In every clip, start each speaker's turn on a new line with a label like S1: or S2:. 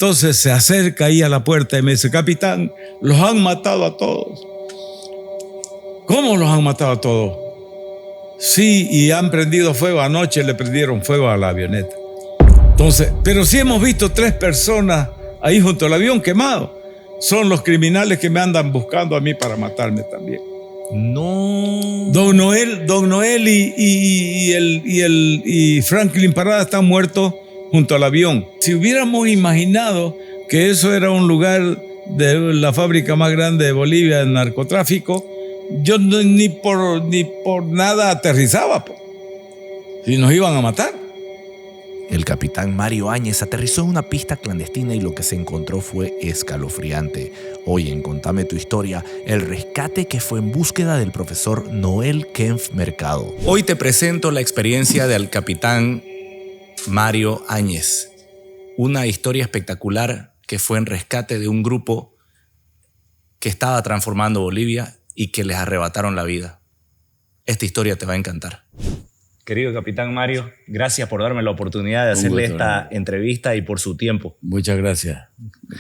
S1: Entonces se acerca ahí a la puerta y me dice: capitán, los han matado a todos. ¿Cómo los han matado a todos? Sí, y han prendido fuego. Anoche le prendieron fuego a la avioneta. Entonces, pero sí hemos visto 3 personas ahí junto al avión quemado. Son los criminales que me andan buscando a mí para matarme también.
S2: No.
S1: Don Noel y Franklin Parada están muertos junto al avión. Si hubiéramos imaginado que eso era un lugar de la fábrica más grande de Bolivia de narcotráfico, yo ni por nada aterrizaba, si nos iban a matar.
S2: El capitán Mario Áñez aterrizó en una pista clandestina y lo que se encontró fue escalofriante. Hoy en Contame tu historia, el rescate que fue en búsqueda del profesor Noel Kempf Mercado. Hoy te presento la experiencia del capitán Mario Áñez. Una historia espectacular que fue en rescate de un grupo que estaba transformando Bolivia y que les arrebataron la vida. Esta historia te va a encantar. Querido capitán Mario, gracias por darme la oportunidad de hacerle esta entrevista y por su tiempo.
S1: Muchas gracias.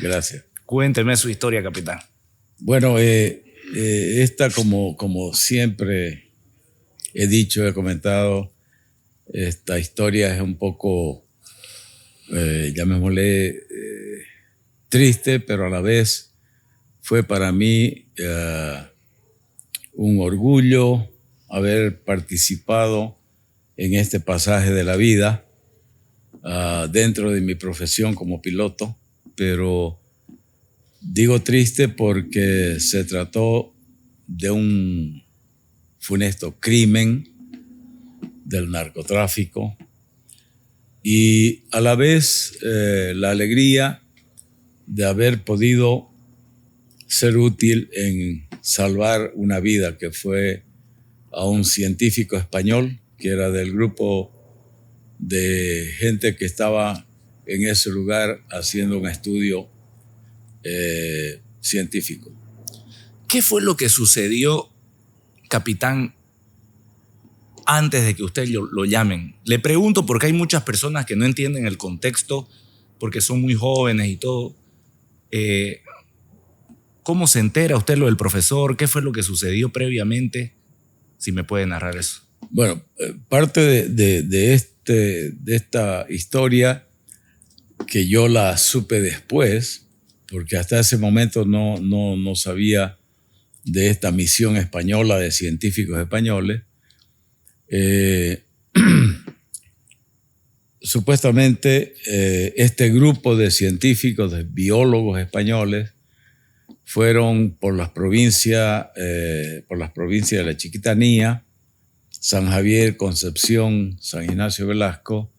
S1: Gracias.
S2: Cuénteme su historia, capitán.
S1: Bueno, esta como siempre he dicho, he comentado, esta historia es un poco, llamémosle, triste, pero a la vez fue para mí un orgullo haber participado en este pasaje de la vida dentro de mi profesión como piloto, pero digo triste porque se trató de un funesto crimen del narcotráfico y a la vez la alegría de haber podido ser útil en salvar una vida, que fue a un científico español que era del grupo de gente que estaba en ese lugar haciendo un estudio científico.
S2: ¿Qué fue lo que sucedió, capitán, antes de que usted lo llamen? Le pregunto porque hay muchas personas que no entienden el contexto porque son muy jóvenes y todo. ¿Cómo se entera usted lo del profesor? ¿Qué fue lo que sucedió previamente? Si me puede narrar eso.
S1: Bueno, parte de esta historia que yo la supe después, porque hasta ese momento no sabía de esta misión española de científicos españoles. Supuestamente este grupo de científicos, de biólogos españoles, fueron por las provincias de la Chiquitanía, San Javier, Concepción, San Ignacio Velasco,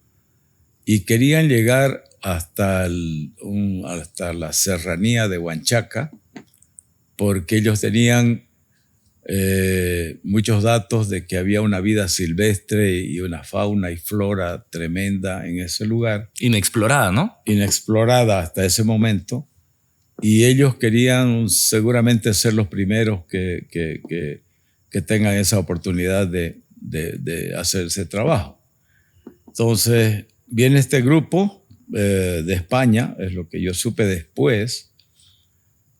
S1: y querían llegar hasta la serranía de Huanchaca, porque ellos tenían muchos datos de que había una vida silvestre y una fauna y flora tremenda en ese lugar.
S2: Inexplorada, ¿no?
S1: Inexplorada hasta ese momento. Y ellos querían seguramente ser los primeros que tengan esa oportunidad de hacer ese trabajo. Entonces viene este grupo de España, es lo que yo supe después,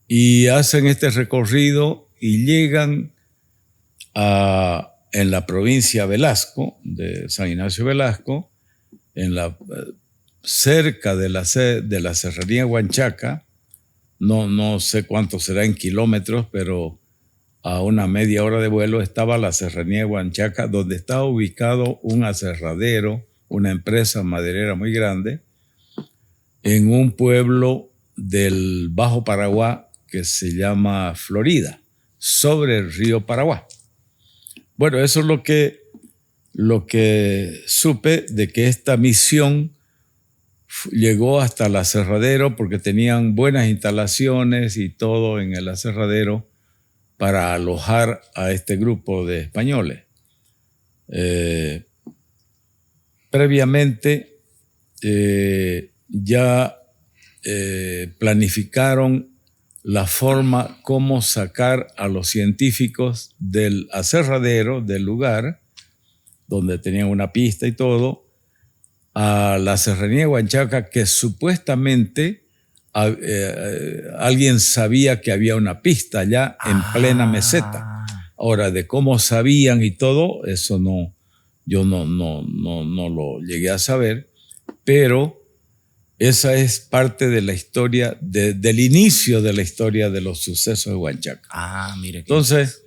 S1: y hacen este recorrido y llegan en la provincia Velasco, de San Ignacio Velasco, cerca de la serranía Huanchaca. No sé cuánto será en kilómetros, pero a una media hora de vuelo estaba la serranía de Huanchaca, donde estaba ubicado un aserradero, una empresa maderera muy grande, en un pueblo del Bajo Paraguay que se llama Florida, sobre el río Paraguay. Bueno, eso es lo que supe, de que esta misión llegó hasta el aserradero porque tenían buenas instalaciones y todo en el aserradero para alojar a este grupo de españoles. Previamente ya planificaron la forma cómo sacar a los científicos del aserradero, del lugar, donde tenían una pista y todo, a la serranía de Huanchaca, que supuestamente alguien sabía que había una pista allá en plena meseta. Ahora, de cómo sabían y todo, eso no, yo no lo llegué a saber, pero esa es parte de la historia, del inicio de la historia de los sucesos de Huanchaca.
S2: Mire.
S1: Entonces,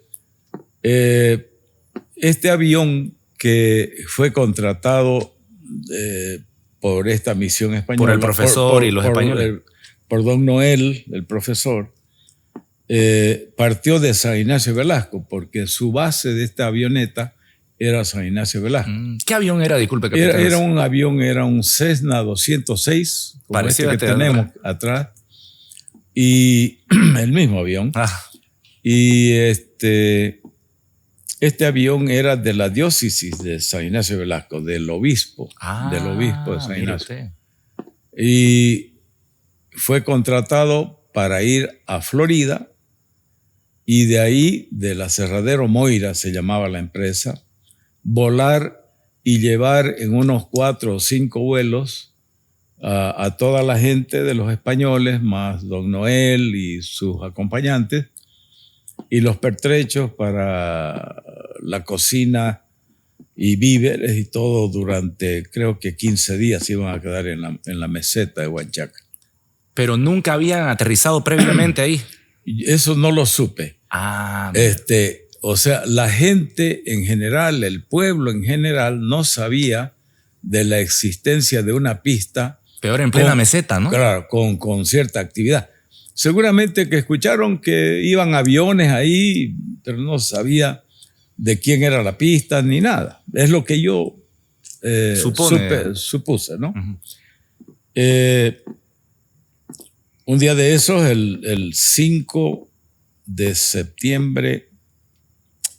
S1: este avión que fue contratado por esta misión española.
S2: Por el profesor y los españoles.
S1: Por don Noel, el profesor, partió de San Ignacio Velasco, porque su base de esta avioneta era San Ignacio Velasco.
S2: ¿Qué avión era? Disculpe, capitán.
S1: Era un avión, era un Cessna 206, como
S2: parecido
S1: este que tenemos atrás, y el mismo avión. Y este avión era de la diócesis de San Ignacio Velasco, del obispo de San Ignacio. Y fue contratado para ir a Florida, y de ahí, del aserradero Moira, se llamaba la empresa, volar y llevar en unos 4 o 5 vuelos a toda la gente de los españoles, más don Noel y sus acompañantes, y los pertrechos para la cocina y víveres y todo durante, creo que 15 días iban a quedar en la meseta de Huanchaca.
S2: Pero nunca habían aterrizado previamente ahí.
S1: Eso no lo supe. O sea, la gente en general, el pueblo en general, no sabía de la existencia de una pista.
S2: Peor en plena meseta, ¿no?
S1: Claro, con cierta actividad. Seguramente que escucharon que iban aviones ahí, pero no sabía de quién era la pista ni nada. Es lo que yo supuse, ¿no? Un día de esos, el 5 de septiembre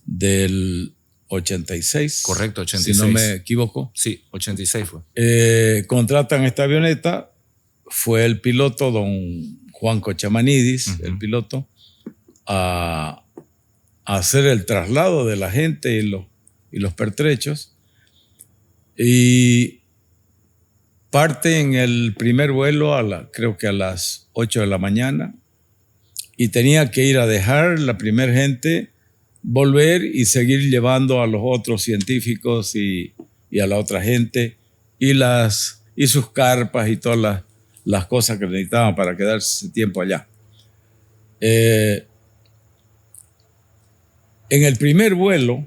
S1: del 86.
S2: Correcto, 86.
S1: Si no me equivoco.
S2: Sí, 86 fue.
S1: Contratan esta avioneta. Fue el piloto, don Juan Cochamanidis, el piloto, a hacer el traslado de la gente y los pertrechos. Y parte en el primer vuelo creo que a las 8 de la mañana, y tenía que ir a dejar la primera gente, volver y seguir llevando a los otros científicos y a la otra gente y sus carpas y todas las cosas que necesitaban para quedarse tiempo allá. En el primer vuelo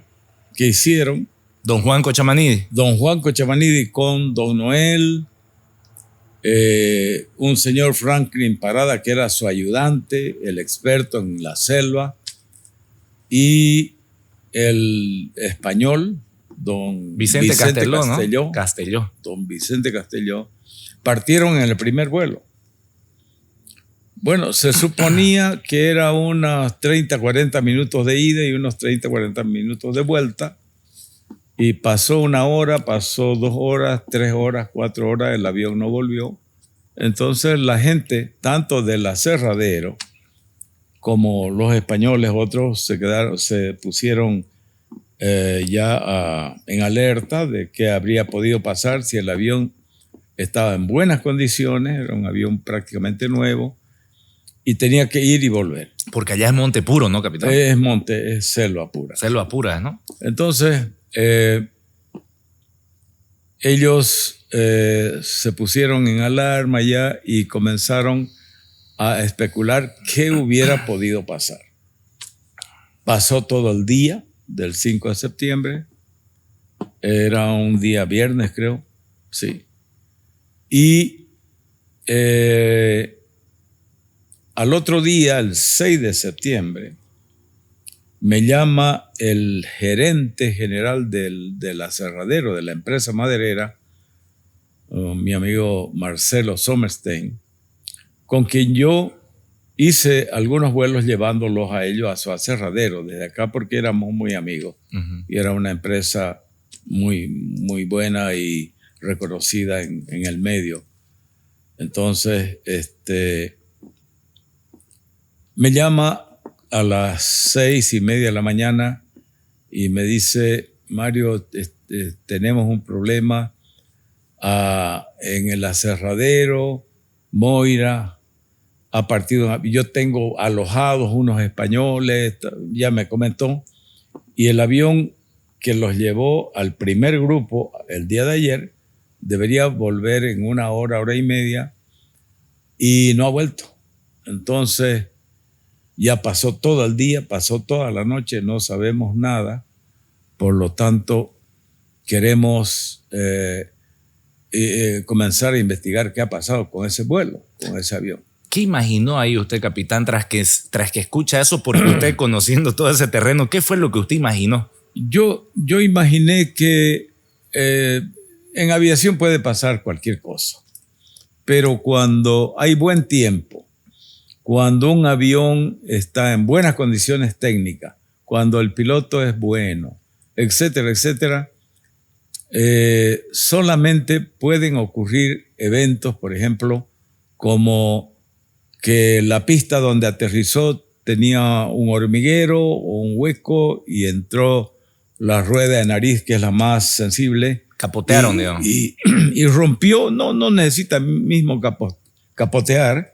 S1: que hicieron,
S2: don Juan
S1: Cochamanidi con don Noel, un señor Franklin Parada, que era su ayudante, el experto en la selva, y el español, don
S2: Vicente Castelló,
S1: ¿no?
S2: Castelló.
S1: Don Vicente Castelló, partieron en el primer vuelo. Bueno, se suponía que era unos 30, 40 minutos de ida y unos 30, 40 minutos de vuelta. Y pasó 1 hora, pasó 2 horas, 3 horas, 4 horas, el avión no volvió. Entonces la gente, tanto del aserradero como los españoles, otros se pusieron en alerta de qué habría podido pasar si el avión estaba en buenas condiciones, era un avión prácticamente nuevo, y tenía que ir y volver.
S2: Porque allá es monte puro, ¿no, capitán?
S1: Es selva pura.
S2: Selva pura, ¿no?
S1: Entonces, ellos se pusieron en alarma ya y comenzaron a especular qué hubiera podido pasar. Pasó todo el día del 5 de septiembre. Era un día viernes, creo. Sí. Y al otro día, el 6 de septiembre, me llama el gerente general del aserradero, de la empresa maderera, mi amigo Marcelo Sommerstein, con quien yo hice algunos vuelos llevándolos a ellos a su aserradero desde acá, porque éramos muy amigos. Y era una empresa muy, muy buena y reconocida en el medio. Entonces, me llama a las 6:30 de la mañana y me dice: Mario, tenemos un problema en el aserradero Moira. a partir de... Yo tengo alojados unos españoles, ya me comentó, y el avión que los llevó al primer grupo el día de ayer debería volver en 1 hora, 1 hora y media, y no ha vuelto. Entonces ya pasó todo el día, pasó toda la noche, no sabemos nada. Por lo tanto, queremos comenzar a investigar qué ha pasado con ese vuelo, con ese avión.
S2: ¿Qué imaginó ahí usted, capitán, tras que escucha eso? Porque usted, conociendo todo ese terreno, ¿qué fue lo que usted imaginó?
S1: Yo imaginé que en aviación puede pasar cualquier cosa, pero cuando hay buen tiempo, cuando un avión está en buenas condiciones técnicas, cuando el piloto es bueno, etcétera, etcétera, solamente pueden ocurrir eventos, por ejemplo, como que la pista donde aterrizó tenía un hormiguero o un hueco y entró la rueda de nariz, que es la más sensible.
S2: Capotearon, digamos.
S1: Y rompió, no necesita mismo capotear,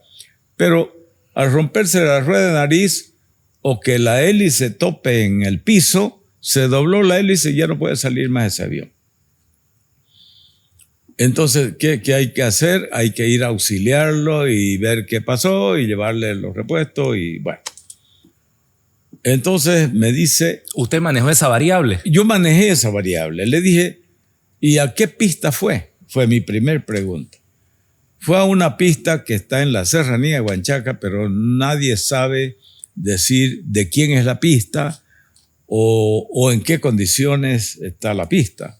S1: pero al romperse la rueda de nariz o que la hélice tope en el piso, se dobló la hélice y ya no puede salir más ese avión. Entonces, ¿qué hay que hacer? Hay que ir a auxiliarlo y ver qué pasó y llevarle los repuestos y bueno. Entonces me dice...
S2: ¿Usted manejó esa variable?
S1: Yo manejé esa variable. Le dije, ¿y a qué pista fue? Fue mi primer pregunta. Fue a una pista que está en la serranía de Huanchaca, pero nadie sabe decir de quién es la pista o en qué condiciones está la pista.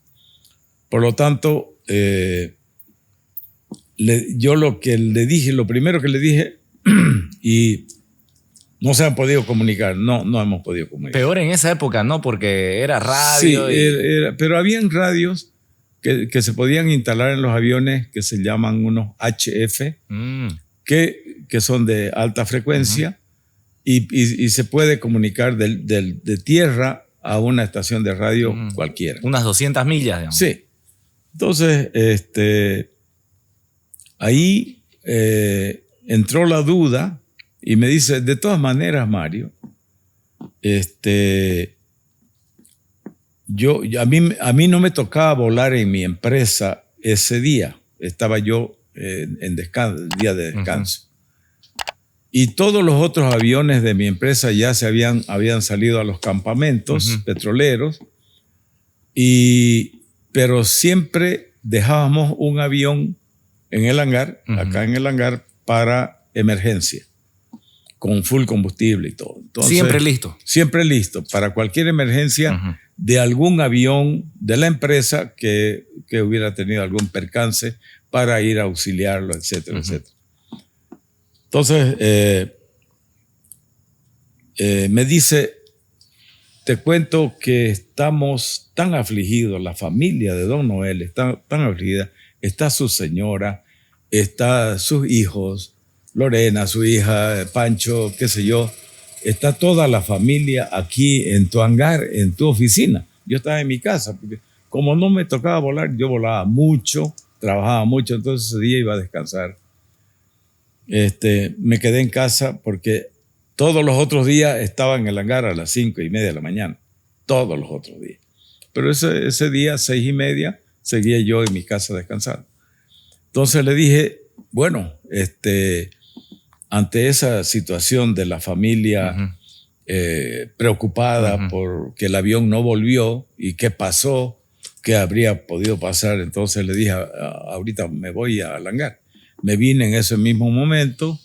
S1: Por lo tanto, yo lo primero que le dije, y no se han podido comunicar, no hemos podido comunicar.
S2: Peor en esa época, ¿no? Porque era radio.
S1: Sí, pero habían radios que se podían instalar en los aviones que se llaman unos HF, que son de alta frecuencia, y se puede comunicar de tierra a una estación de radio cualquiera.
S2: Unas 200 millas, digamos.
S1: Sí. Entonces, ahí entró la duda y me dice, de todas maneras, Mario, a mí no me tocaba volar en mi empresa ese día. Estaba yo en día de descanso. Y todos los otros aviones de mi empresa ya habían salido a los campamentos petroleros, pero siempre dejábamos un avión en el hangar, acá en el hangar, para emergencia, con full combustible y todo. Entonces,
S2: siempre listo.
S1: Siempre listo, para cualquier emergencia de algún avión de la empresa que hubiera tenido algún percance para ir a auxiliarlo, etcétera, etcétera. Entonces, me dice, te cuento que estamos tan afligidos, la familia de don Noel está tan afligida, está su señora, está sus hijos, Lorena, su hija, Pancho, qué sé yo, está toda la familia aquí en tu hangar, en tu oficina. Yo estaba en mi casa, porque como no me tocaba volar, yo volaba mucho, trabajaba mucho, entonces ese día iba a descansar. Me quedé en casa porque todos los otros días estaba en el hangar a las 5:30 de la mañana, todos los otros días. Pero ese día, 6:30, seguía yo en mi casa descansando. Entonces le dije, bueno, ante esa situación de la familia preocupada porque el avión no volvió y qué pasó, qué habría podido pasar, entonces le dije, ahorita me voy al hangar. Me vine en ese mismo momento,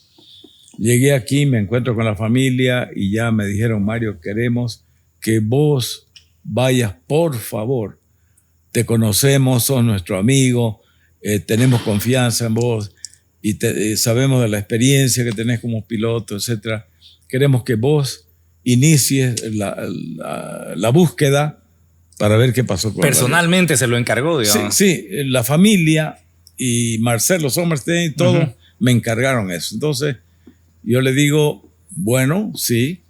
S1: llegué aquí, me encuentro con la familia y ya me dijeron, Mario, queremos que vos vayas, por favor. Te conocemos, sos nuestro amigo, tenemos confianza en vos y sabemos de la experiencia que tenés como piloto, etc. Queremos que vos inicies la búsqueda para ver qué pasó con
S2: personalmente se lo encargó, digamos.
S1: Sí, la familia y Marcelo Sommerstein y todo me encargaron eso. Entonces yo le digo, bueno, sí.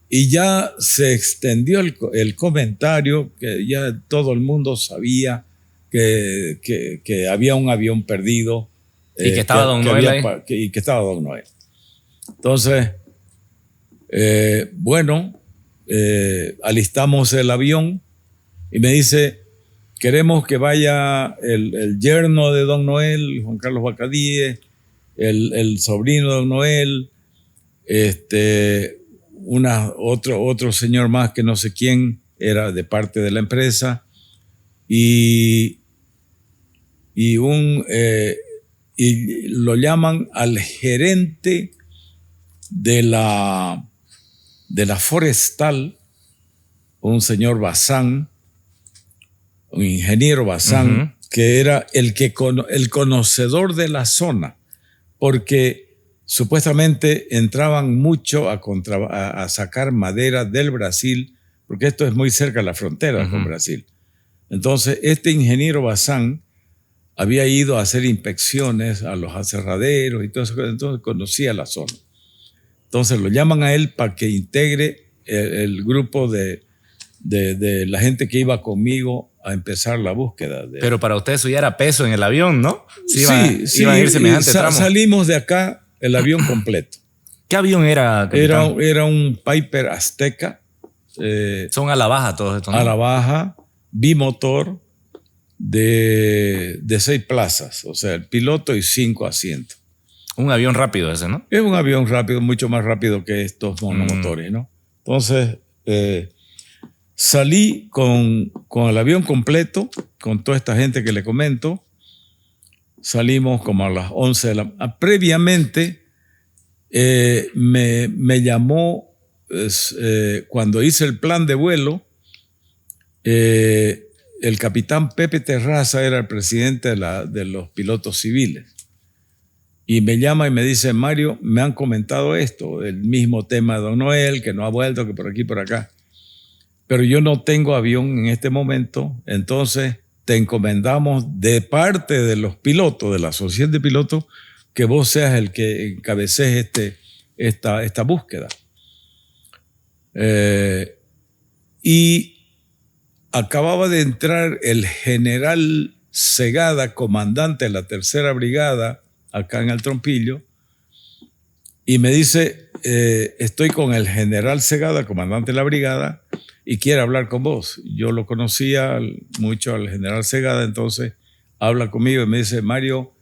S1: Y ya se extendió el comentario, que ya todo el mundo sabía que había un avión perdido.
S2: Y que estaba Don Noel ahí.
S1: Y que estaba Don Noel. Entonces, alistamos el avión y me dice, queremos que vaya el yerno de don Noel, Juan Carlos Bacadíes, el sobrino de don Noel, otro señor más que no sé quién era de parte de la empresa, y lo llaman al gerente de la forestal, un señor Bazán, un ingeniero Bazán, que era el conocedor de la zona, porque supuestamente entraban mucho a sacar madera del Brasil, porque esto es muy cerca de la frontera con Brasil. Entonces, este ingeniero Bazán había ido a hacer inspecciones a los aserraderos y todo eso, entonces conocía la zona. Entonces lo llaman a él para que integre el grupo de la gente que iba conmigo a empezar la búsqueda.
S2: Pero para usted eso ya era peso en el avión, ¿no?
S1: Sí, iba a ir semejante tramo. Salimos de acá el avión completo.
S2: ¿Qué avión era, capitán?
S1: Era un Piper Azteca.
S2: Son a la baja todos estos, ¿no?
S1: A la baja, bimotor, de 6 plazas, o sea, el piloto y 5 asientos.
S2: Un avión rápido ese, ¿no?
S1: Es un avión rápido, mucho más rápido que estos monomotores, ¿no? Entonces, salí con el avión completo, con toda esta gente que le comento. Salimos como a las 11 de la mañana. Previamente, me llamó, cuando hice el plan de vuelo, el capitán Pepe Terraza era el presidente de los pilotos civiles. Y me llama y me dice, Mario, me han comentado esto, el mismo tema de don Noel, que no ha vuelto, que por aquí, por acá. Pero yo no tengo avión en este momento, entonces te encomendamos de parte de los pilotos, de la asociación de pilotos, que vos seas el que encabeces esta búsqueda. Y acababa de entrar el general Segada, comandante de la 3ª Brigada, acá en el Trompillo, y me dice, estoy con el general Segada, comandante de la brigada, y quiere hablar con vos. Yo lo conocía mucho al general Segada, entonces habla conmigo y me dice, Mario,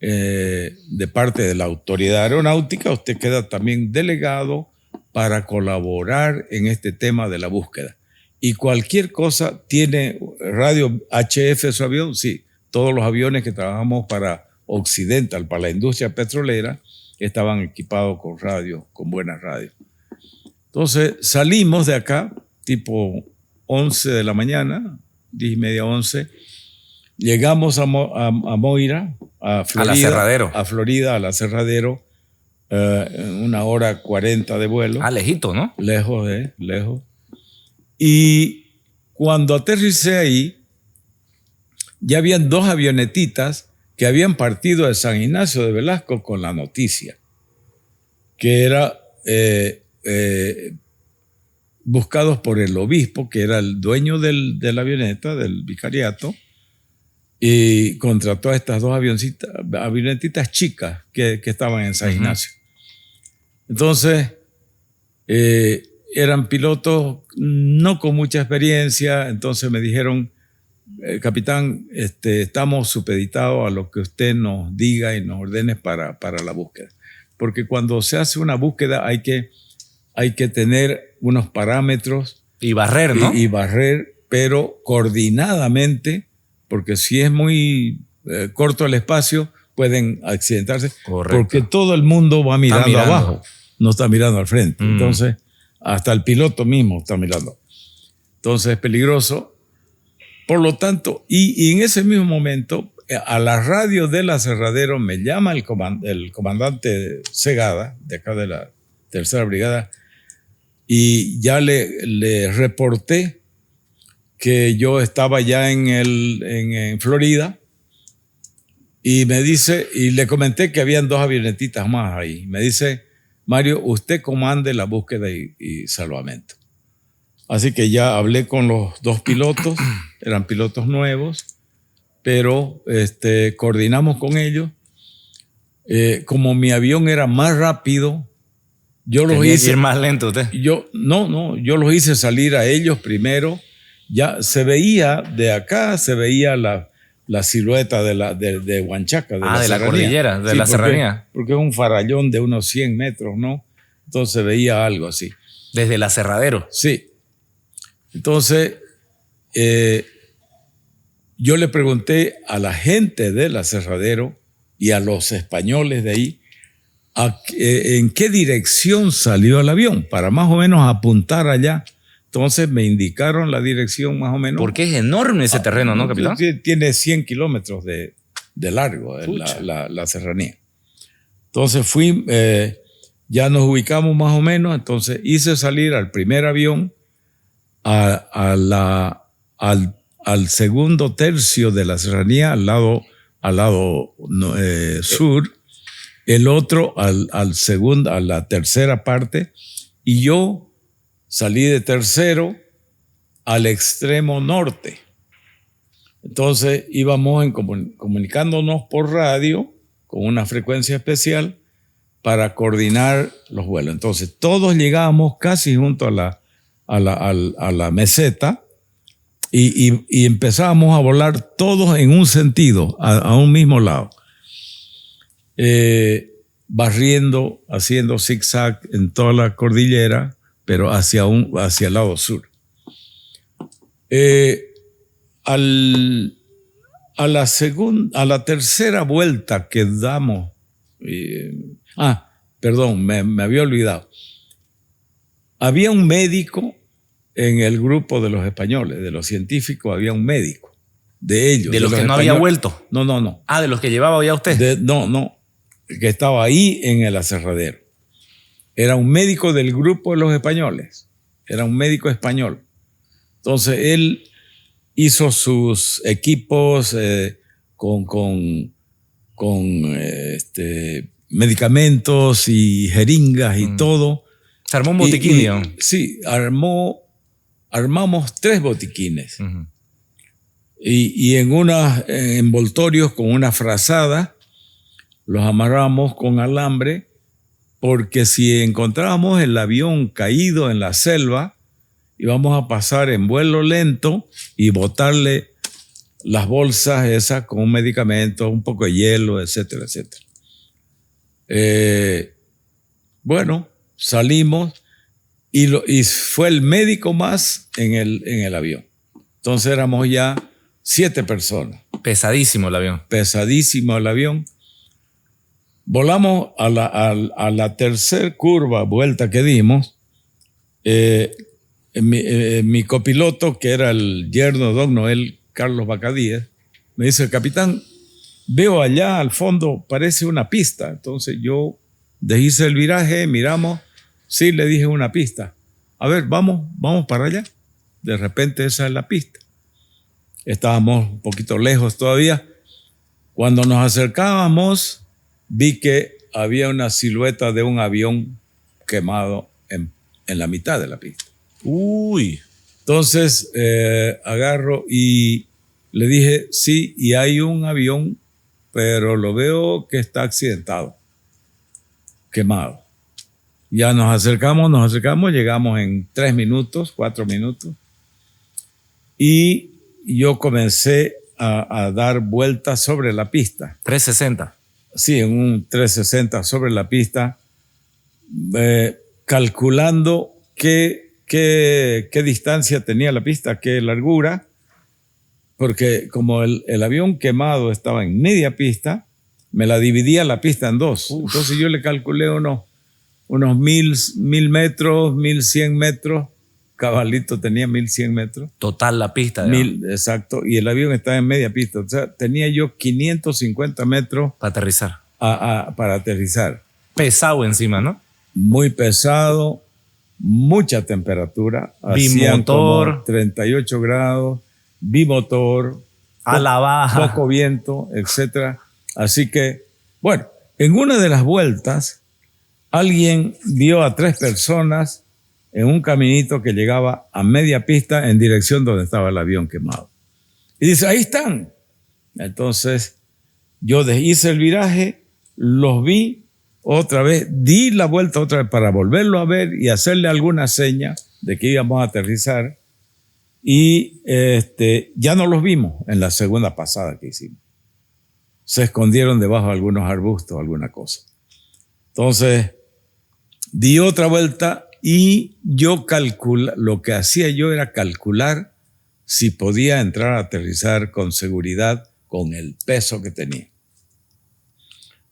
S1: de parte de la autoridad aeronáutica, usted queda también delegado para colaborar en este tema de la búsqueda. Y cualquier cosa, ¿tiene radio HF su avión? Sí, todos los aviones que trabajamos para Occidental, para la industria petrolera, estaban equipados con radio, con buenas radios. Entonces salimos de acá, tipo 11 de la mañana, 10:30, 11. Llegamos a Moira, a Florida. A Florida, al aserradero, 1 hora 40 de vuelo.
S2: Lejito, ¿no?
S1: Lejos, lejos. Y cuando aterricé ahí, ya habían 2 avionetitas que habían partido de San Ignacio de Velasco con la noticia, que era buscados por el obispo, que era el dueño de la avioneta, del vicariato, y contrató a estas 2 avionetitas chicas que estaban en San Ignacio. Entonces, eran pilotos no con mucha experiencia, entonces me dijeron, capitán, estamos supeditados a lo que usted nos diga y nos ordene para la búsqueda. Porque cuando se hace una búsqueda hay que tener unos parámetros.
S2: Y barrer, ¿no?
S1: Y barrer, pero coordinadamente, porque si es muy corto el espacio, pueden accidentarse.
S2: Correcto.
S1: Porque todo el mundo va mirando abajo, no está mirando al frente. Entonces, hasta el piloto mismo está mirando. Entonces es peligroso. Por lo tanto, y en ese mismo momento, a la radio del aserradero me llama el comandante Segada, de acá de la 3ª Brigada, y ya le reporté que yo estaba ya en Florida, y me dice, y le comenté que habían 2 avionetitas más ahí. Me dice, Mario, usted comande la búsqueda y salvamento. Así que ya hablé con los 2 pilotos, eran pilotos nuevos, pero coordinamos con ellos. Como mi avión era más rápido Yo los
S2: Tenía
S1: hice
S2: que ir más lento usted.
S1: yo los hice salir a ellos primero. Ya se veía de acá, se veía la silueta de Huanchaca, de la
S2: De la
S1: serranía.
S2: cordillera, de la serranía.
S1: Porque es un farallón de unos 100 metros, ¿no? Entonces se veía algo así.
S2: Desde el aserradero.
S1: Sí. Entonces, yo le pregunté a la gente del aserradero y a los españoles de ahí en qué dirección salió el avión, para más o menos apuntar allá. Entonces me indicaron la dirección más o menos.
S2: Porque es enorme ese terreno, ¿no, capitán?
S1: Tiene 100 kilómetros de largo la serranía. Entonces ya nos ubicamos más o menos, entonces hice salir al primer avión al segundo tercio de la serranía, al lado sur, el otro a la tercera parte, y yo salí de tercero al extremo norte. Entonces íbamos comunicándonos por radio con una frecuencia especial para coordinar los vuelos. Entonces todos llegábamos casi junto a la meseta y empezábamos a volar todos en un sentido, a un mismo lado. Barriendo, haciendo zigzag en toda la cordillera, pero hacia el lado sur. A la tercera vuelta que damos, perdón, me había olvidado. Había un médico en el grupo de los españoles, de los científicos, había un médico de ellos.
S2: ¿De los que no había vuelto?
S1: No.
S2: ¿De los que llevaba ya usted?
S1: No, que estaba ahí en el aserradero. Era un médico del grupo de los españoles. Era un médico español. Entonces él hizo sus equipos con medicamentos y jeringas y todo.
S2: Se armó un botiquín.
S1: Sí, armamos 3 botiquines.
S2: Uh-huh.
S1: Y en unos envoltorios con una frazada los amarramos con alambre, porque si encontrábamos el avión caído en la selva, íbamos a pasar en vuelo lento y botarle las bolsas esas con un medicamento, un poco de hielo, etcétera, etcétera. Bueno, salimos y fue el médico más en el avión. Entonces éramos ya 7 personas.
S2: Pesadísimo el avión.
S1: Pesadísimo el avión. Volamos a la tercera vuelta que dimos. Mi copiloto, que era el yerno de don Noel, Carlos Bacadíes, me dice: capitán, veo allá al fondo, parece una pista. Entonces yo deshice el viraje, miramos, sí, le dije una pista. A ver, vamos para allá. De repente esa es la pista. Estábamos un poquito lejos todavía. Cuando nos acercábamos, vi que había una silueta de un avión quemado en la mitad de la pista.
S2: Uy.
S1: Entonces agarro y le dije: sí, y hay un avión, pero lo veo que está accidentado, quemado. Ya nos acercamos, llegamos en 3 minutos, 4 minutos, y yo comencé a dar vueltas sobre la pista.
S2: 360.
S1: Sí, en un 360 sobre la pista, calculando qué distancia tenía la pista, qué largura, porque como el avión quemado estaba en media pista, me la dividía la pista en 2. Uf. Entonces yo le calculé unos 1,000 metros, 1,100 metros. Cabalito tenía 1,100 metros.
S2: Total la pista.
S1: Exacto, y el avión estaba en media pista. O sea, tenía yo 550 metros.
S2: Para aterrizar.
S1: Para aterrizar.
S2: Pesado encima, ¿no?
S1: Muy pesado, mucha temperatura.
S2: Bimotor.
S1: 38 grados, bimotor.
S2: A la baja.
S1: Poco viento, etc. Así que, bueno, en una de las vueltas, alguien vio a 3 personas en un caminito que llegaba a media pista en dirección donde estaba el avión quemado. Y dice: ahí están. Entonces yo hice el viraje, los vi, otra vez, di la vuelta otra vez para volverlo a ver y hacerle alguna seña de que íbamos a aterrizar. Y ya no los vimos en la segunda pasada que hicimos. Se escondieron debajo de algunos arbustos, alguna cosa. Entonces, di otra vuelta y lo que hacía yo era calcular si podía entrar a aterrizar con seguridad con el peso que tenía.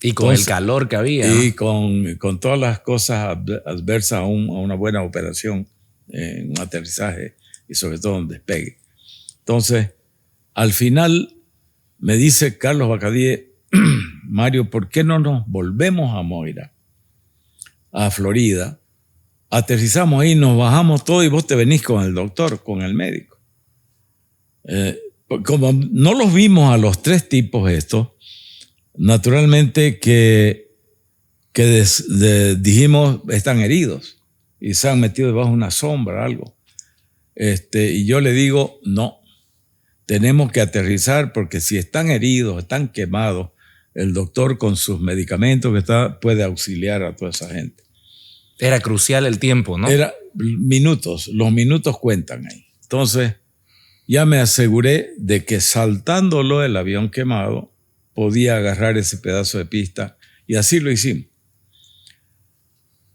S2: Y con el calor que había.
S1: Y con todas las cosas adversas a una buena operación, un aterrizaje y sobre todo un despegue. Entonces, al final me dice Carlos Bacadíe, Mario, ¿por qué no nos volvemos a Moira, a Florida? Aterrizamos ahí, nos bajamos todo y vos te venís con el doctor, con el médico. Como no los vimos a los tres tipos estos, naturalmente que dijimos, están heridos y se han metido debajo de una sombra, algo. Y yo le digo, no, tenemos que aterrizar porque si están heridos, están quemados, el doctor con sus medicamentos puede auxiliar a toda esa gente.
S2: Era crucial el tiempo, ¿no?
S1: Era minutos, los minutos cuentan ahí. Entonces, ya me aseguré de que saltándolo el avión quemado, podía agarrar ese pedazo de pista y así lo hicimos.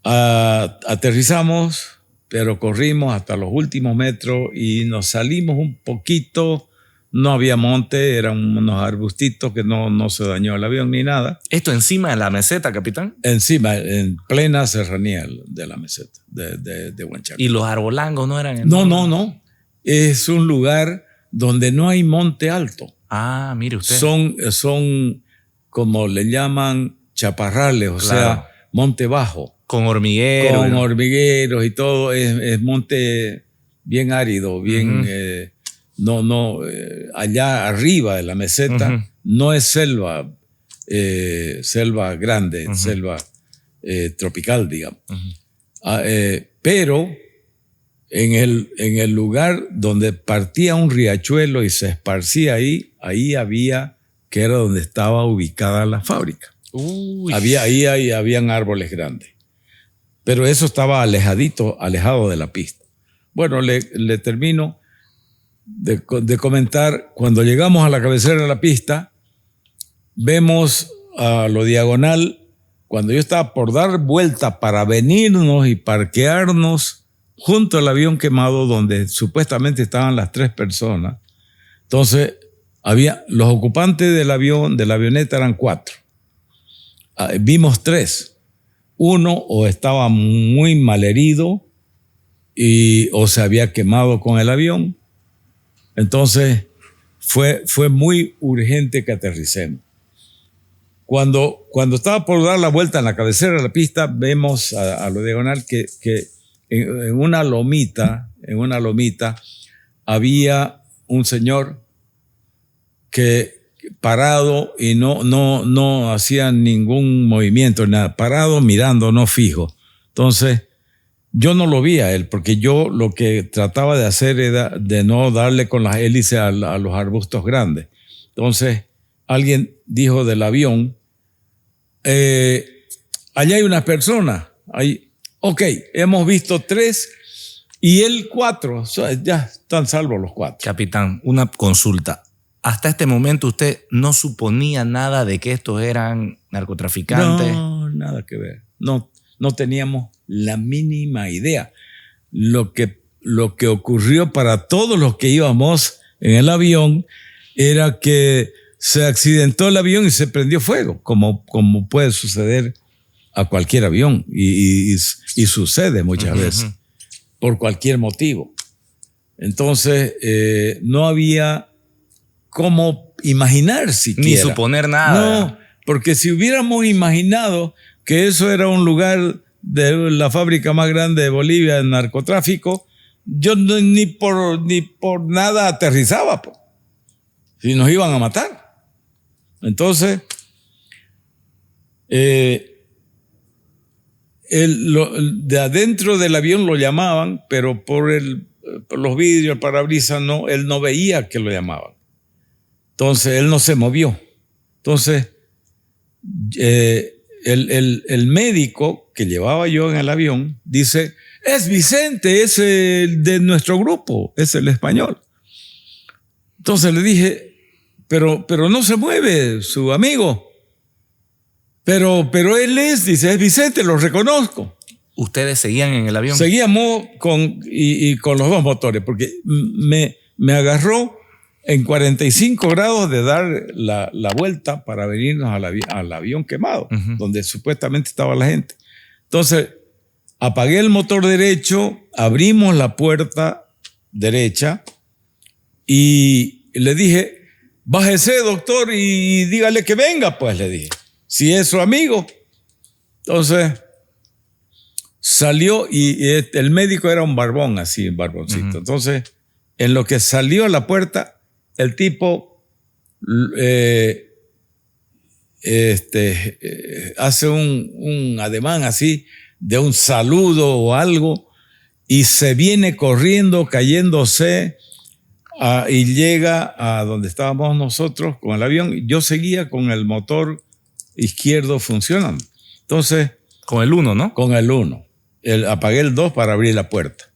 S1: Aterrizamos, pero corrimos hasta los últimos metros y nos salimos un poquito. No había monte, eran unos arbustitos que no se dañó el avión ni nada.
S2: ¿Esto encima de la meseta, capitán?
S1: Encima, en plena serranía de la meseta de Huanchaca.
S2: ¿Y los arbolangos no eran?
S1: No. Es un lugar donde no hay monte alto.
S2: Ah, mire usted.
S1: Son como le llaman chaparrales, o sea, monte bajo.
S2: Con hormigueros.
S1: Con hormigueros y todo. Es monte bien árido, bien... allá arriba de la meseta no es selva grande, selva tropical, digamos. Pero en el lugar donde partía un riachuelo y se esparcía ahí había, que era donde estaba ubicada la fábrica. Habían árboles grandes. Pero eso estaba alejado de la pista. Bueno, le termino de comentar. Cuando llegamos a la cabecera de la pista, vemos a lo diagonal, cuando yo estaba por dar vuelta para venirnos y parquearnos junto al avión quemado donde supuestamente estaban las 3 personas. Entonces, los ocupantes de la avioneta eran 4. Vimos 3. Uno o estaba muy mal herido o se había quemado con el avión. Entonces, fue muy urgente que aterricemos. Cuando estaba por dar la vuelta en la cabecera de la pista, vemos a lo diagonal que en una lomita había un señor que parado y no hacía ningún movimiento, nada, parado mirando, no fijo. Entonces, yo no lo vi a él, porque yo lo que trataba de hacer era de no darle con las hélices a los arbustos grandes. Entonces, alguien dijo del avión, allá hay unas personas, ok, hemos visto 3 y él 4, o sea, ya están salvos los 4.
S2: Capitán, una consulta. Hasta este momento usted no suponía nada de que estos eran narcotraficantes.
S1: No, nada que ver. No teníamos la mínima idea. Lo que ocurrió para todos los que íbamos en el avión era que se accidentó el avión y se prendió fuego, como puede suceder a cualquier avión y sucede muchas veces, por cualquier motivo. Entonces, no había cómo imaginar siquiera.
S2: Ni suponer nada.
S1: No, porque si hubiéramos imaginado que eso era un lugar de la fábrica más grande de Bolivia de narcotráfico, yo ni por nada aterrizaba, si nos iban a matar. Entonces, de adentro del avión lo llamaban, pero por los vidrios, el parabrisas, él no veía que lo llamaban. Entonces, él no se movió. Entonces, el médico que llevaba yo en el avión dice, es Vicente, es el de nuestro grupo, es el español. Entonces le dije, pero no se mueve su amigo. Pero él dice, es Vicente, lo reconozco.
S2: ¿Ustedes seguían en el avión?
S1: Seguíamos con los dos motores, porque me agarró en 45 grados de dar la vuelta para venirnos al avión quemado, donde supuestamente estaba la gente. Entonces, apagué el motor derecho, abrimos la puerta derecha y le dije, bájese, doctor, y dígale que venga, pues, le dije, si es su amigo. Entonces, salió y el médico era un barbón, así, un barboncito. Entonces, en lo que salió a la puerta, el tipo hace un ademán así de un saludo o algo y se viene corriendo, cayéndose y llega a donde estábamos nosotros con el avión. Yo seguía con el motor izquierdo funcionando. Entonces,
S2: con el 1, ¿no?
S1: Con el 1. Apagué el 2 para abrir la puerta.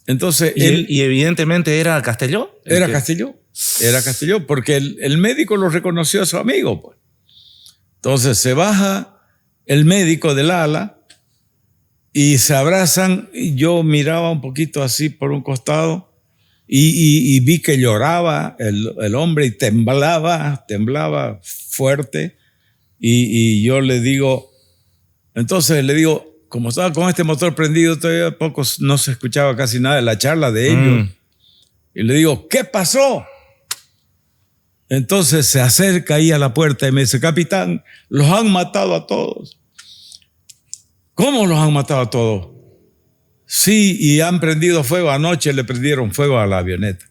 S1: Entonces,
S2: y evidentemente era Castelló.
S1: Era Castelló, porque el médico lo reconoció a su amigo, pues. Entonces se baja el médico del ala y se abrazan. Y yo miraba un poquito así por un costado y vi que lloraba el hombre y temblaba fuerte. Y yo le digo, como estaba con este motor prendido, todavía poco no se escuchaba casi nada de la charla de ellos. Y le digo, ¿qué pasó? Entonces se acerca ahí a la puerta y me dice, capitán, los han matado a todos. ¿Cómo los han matado a todos? Sí, y han prendido fuego. Anoche le prendieron fuego a la avioneta.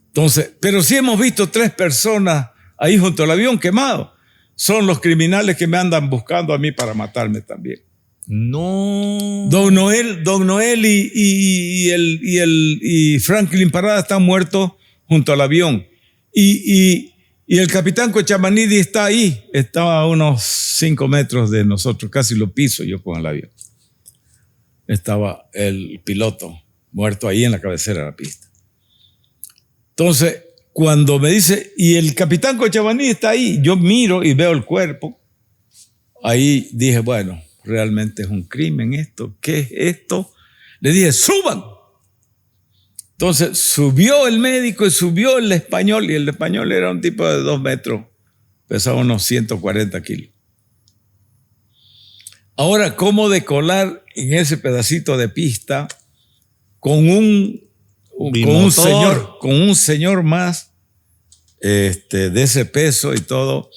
S1: Entonces, pero sí hemos visto 3 personas ahí junto al avión quemado. Son los criminales que me andan buscando a mí para matarme también.
S2: No.
S1: Don Noel y Franklin Parada están muertos junto al avión. Y el capitán Cochamanidi está ahí, estaba a unos 5 metros de nosotros, casi lo piso yo con el avión. Estaba el piloto muerto ahí en la cabecera de la pista. Entonces, cuando me dice, y el capitán Cochamanidi está ahí, yo miro y veo el cuerpo. Ahí dije, bueno, realmente es un crimen esto. ¿Qué es esto? Le dije, suban. Entonces subió el médico y subió el español, y el español era un tipo de 2 metros, pesaba unos 140 kilos. Ahora, ¿cómo decolar en ese pedacito de pista con un señor más de ese peso y todo?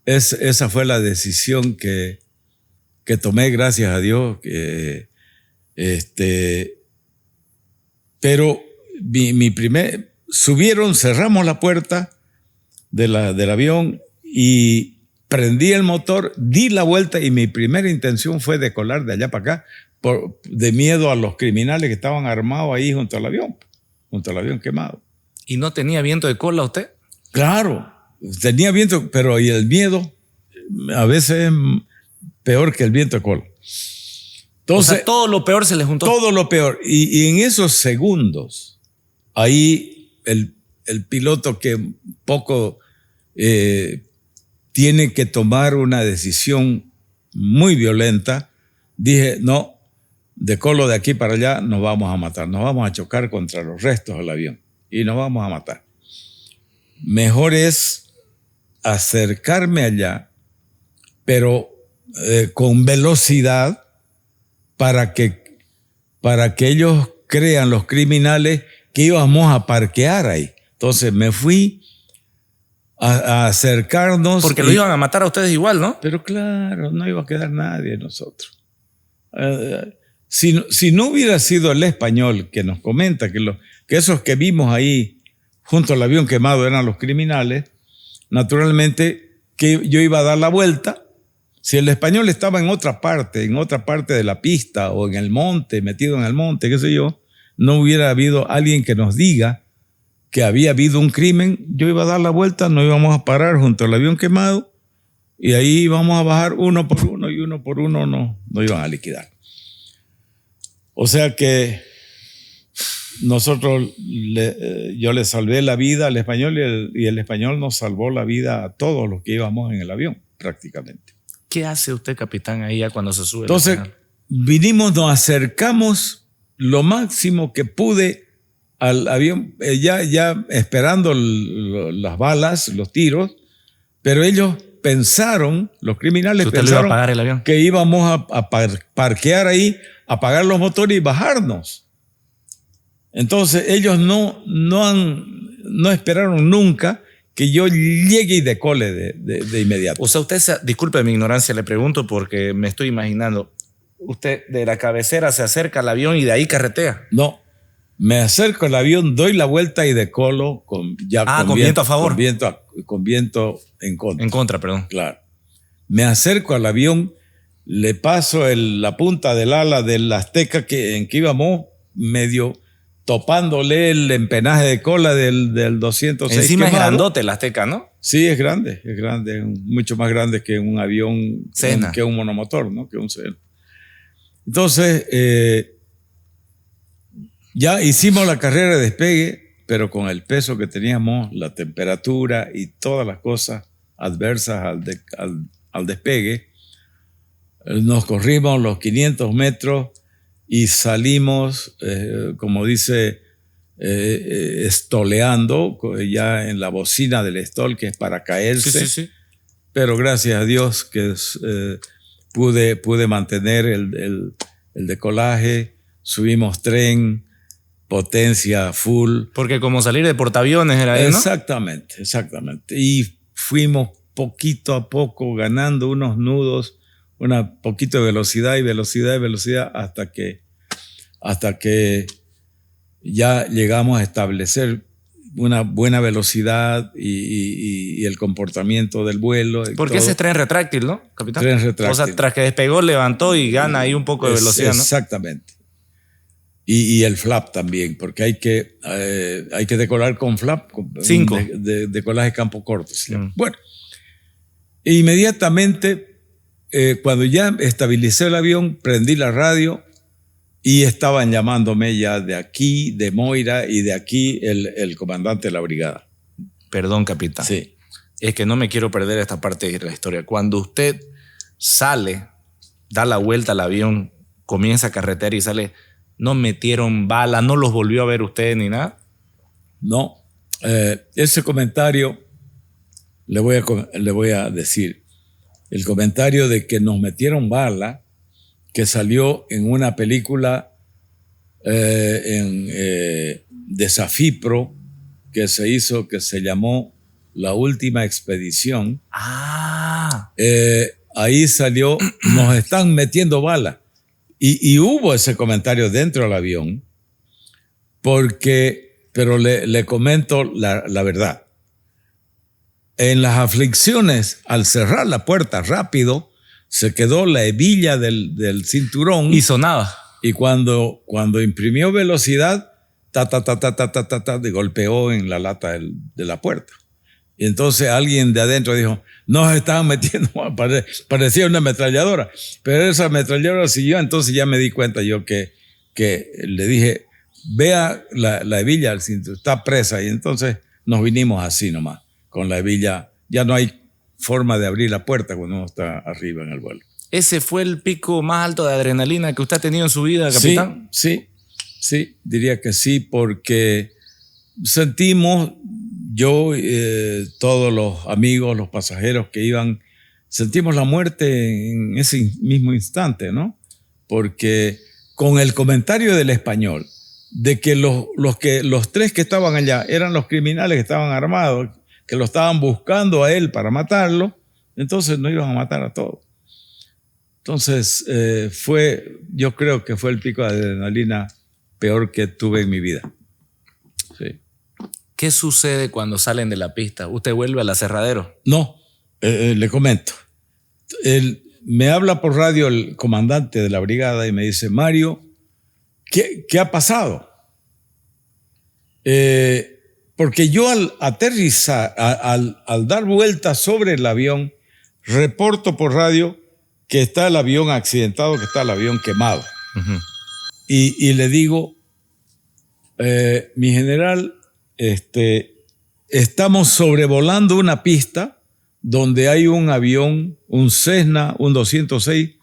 S1: Esa fue la decisión que tomé, gracias a Dios. Pero subieron, cerramos la puerta del avión y prendí el motor, di la vuelta y mi primera intención fue decolar de allá para acá de miedo a los criminales que estaban armados ahí junto al avión quemado.
S2: ¿Y no tenía viento de cola usted?
S1: Claro, tenía viento, pero y el miedo a veces es peor que el viento de cola. Entonces,
S2: o sea, todo lo peor se le juntó.
S1: Todo lo peor. Y en esos segundos, ahí el piloto que poco tiene que tomar una decisión muy violenta, dije, no, decolo de aquí para allá, nos vamos a matar, nos vamos a chocar contra los restos del avión y nos vamos a matar. Mejor es acercarme allá, pero con velocidad, para que ellos crean, los criminales, que íbamos a parquear ahí. Entonces me fui a acercarnos.
S2: Porque lo iban a matar a ustedes igual, ¿no?
S1: Pero claro, no iba a quedar nadie de nosotros. Si no hubiera sido el español que nos comenta que esos que vimos ahí junto al avión quemado eran los criminales, naturalmente que yo iba a dar la vuelta. Si el español estaba en otra parte de la pista o en el monte, metido en el monte, qué sé yo, no hubiera habido alguien que nos diga que había habido un crimen, yo iba a dar la vuelta, nos íbamos a parar junto al avión quemado y ahí íbamos a bajar uno por uno y uno por uno no iban a liquidar. O sea que nosotros, yo le salvé la vida al español y el español nos salvó la vida a todos los que íbamos en el avión, prácticamente.
S2: ¿Qué hace usted, capitán, ahí ya cuando se sube?
S1: Entonces, vinimos, nos acercamos lo máximo que pude al avión, ya esperando las balas, los tiros, pero ellos pensaron, los criminales
S2: ¿Usted
S1: pensaron
S2: le iba a apagar el avión?
S1: Que íbamos a parquear ahí, apagar los motores y bajarnos. Entonces ellos no esperaron nunca que yo llegue y decole de inmediato.
S2: O sea, disculpe mi ignorancia, le pregunto porque me estoy imaginando, usted de la cabecera se acerca al avión y de ahí carretea.
S1: No, me acerco al avión, doy la vuelta y decolo con
S2: viento a favor.
S1: Con viento en contra.
S2: En contra, perdón.
S1: Claro. Me acerco al avión, le paso la punta del ala del Azteca en que íbamos medio topándole el empenaje de cola del 206.
S2: Encima
S1: quemado.
S2: Es grandote el Azteca, ¿no?
S1: Sí, es grande, mucho más grande que un avión,
S2: Cena.
S1: que un monomotor, ¿no? Que un Cena. Entonces, ya hicimos la carrera de despegue, pero con el peso que teníamos, la temperatura y todas las cosas adversas al despegue, nos corrimos los 500 metros y salimos, como dice, estoleando, ya en la bocina del estol, que es para caerse.
S2: Sí.
S1: Pero gracias a Dios que pude mantener el decolaje, subimos tren, potencia full.
S2: Porque como salir de portaaviones era ahí, ¿no?
S1: Exactamente. Y fuimos poquito a poco ganando unos nudos, un poquito de velocidad hasta que ya llegamos a establecer una buena velocidad y el comportamiento del vuelo.
S2: Porque ese es tren retráctil, ¿no, capitán?
S1: Tren retráctil.
S2: O sea, tras que despegó, levantó y gana ahí un poco de velocidad, ¿no?
S1: Exactamente. Y el flap también, porque hay que decolar con flap.
S2: 5.
S1: Decolaje campo corto. Bueno, inmediatamente, cuando ya estabilicé el avión, prendí la radio y estaban llamándome ya de aquí, de Moira, y de aquí el comandante de la brigada.
S2: Perdón, capitán.
S1: Sí.
S2: Es que no me quiero perder esta parte de la historia. Cuando usted sale, da la vuelta al avión, comienza a carretear y sale, ¿no metieron bala? ¿No los volvió a ver usted ni nada?
S1: No. Ese comentario le voy a decir. El comentario de que nos metieron bala, que salió en una película de Safipro que se hizo, que se llamó La Última Expedición. Ahí salió, nos están metiendo bala. Y hubo ese comentario dentro del avión, pero le comento la verdad. En las aflicciones, al cerrar la puerta rápido, se quedó la hebilla del cinturón.
S2: Y sonaba.
S1: Y cuando imprimió velocidad, golpeó en la lata de la puerta. Y entonces alguien de adentro dijo, nos estaban metiendo, parecía una ametralladora. Pero esa ametralladora siguió, entonces ya me di cuenta yo que le dije, vea la hebilla del cinturón, está presa. Y entonces nos vinimos así nomás, con la hebilla. Ya no hay forma de abrir la puerta cuando uno está arriba en el vuelo.
S2: ¿Ese fue el pico más alto de adrenalina que usted ha tenido en su vida, capitán?
S1: Sí, diría que sí, porque sentimos, yo, todos los amigos, los pasajeros que iban, sentimos la muerte en ese mismo instante, ¿no? Porque con el comentario del español de que los tres que estaban allá eran los criminales que estaban armados, que lo estaban buscando a él para matarlo, entonces no iban a matar a todos. Entonces, yo creo que fue el pico de adrenalina peor que tuve en mi vida. Sí.
S2: ¿Qué sucede cuando salen de la pista? ¿Usted vuelve al aserradero?
S1: No, le comento. Me habla por radio el comandante de la brigada y me dice, Mario, ¿qué ha pasado? Porque yo al aterrizar, al dar vueltas sobre el avión, reporto por radio que está el avión accidentado, que está el avión quemado.
S2: Ujú.
S1: Y le digo, mi general, estamos sobrevolando una pista donde hay un avión, un Cessna, un 206,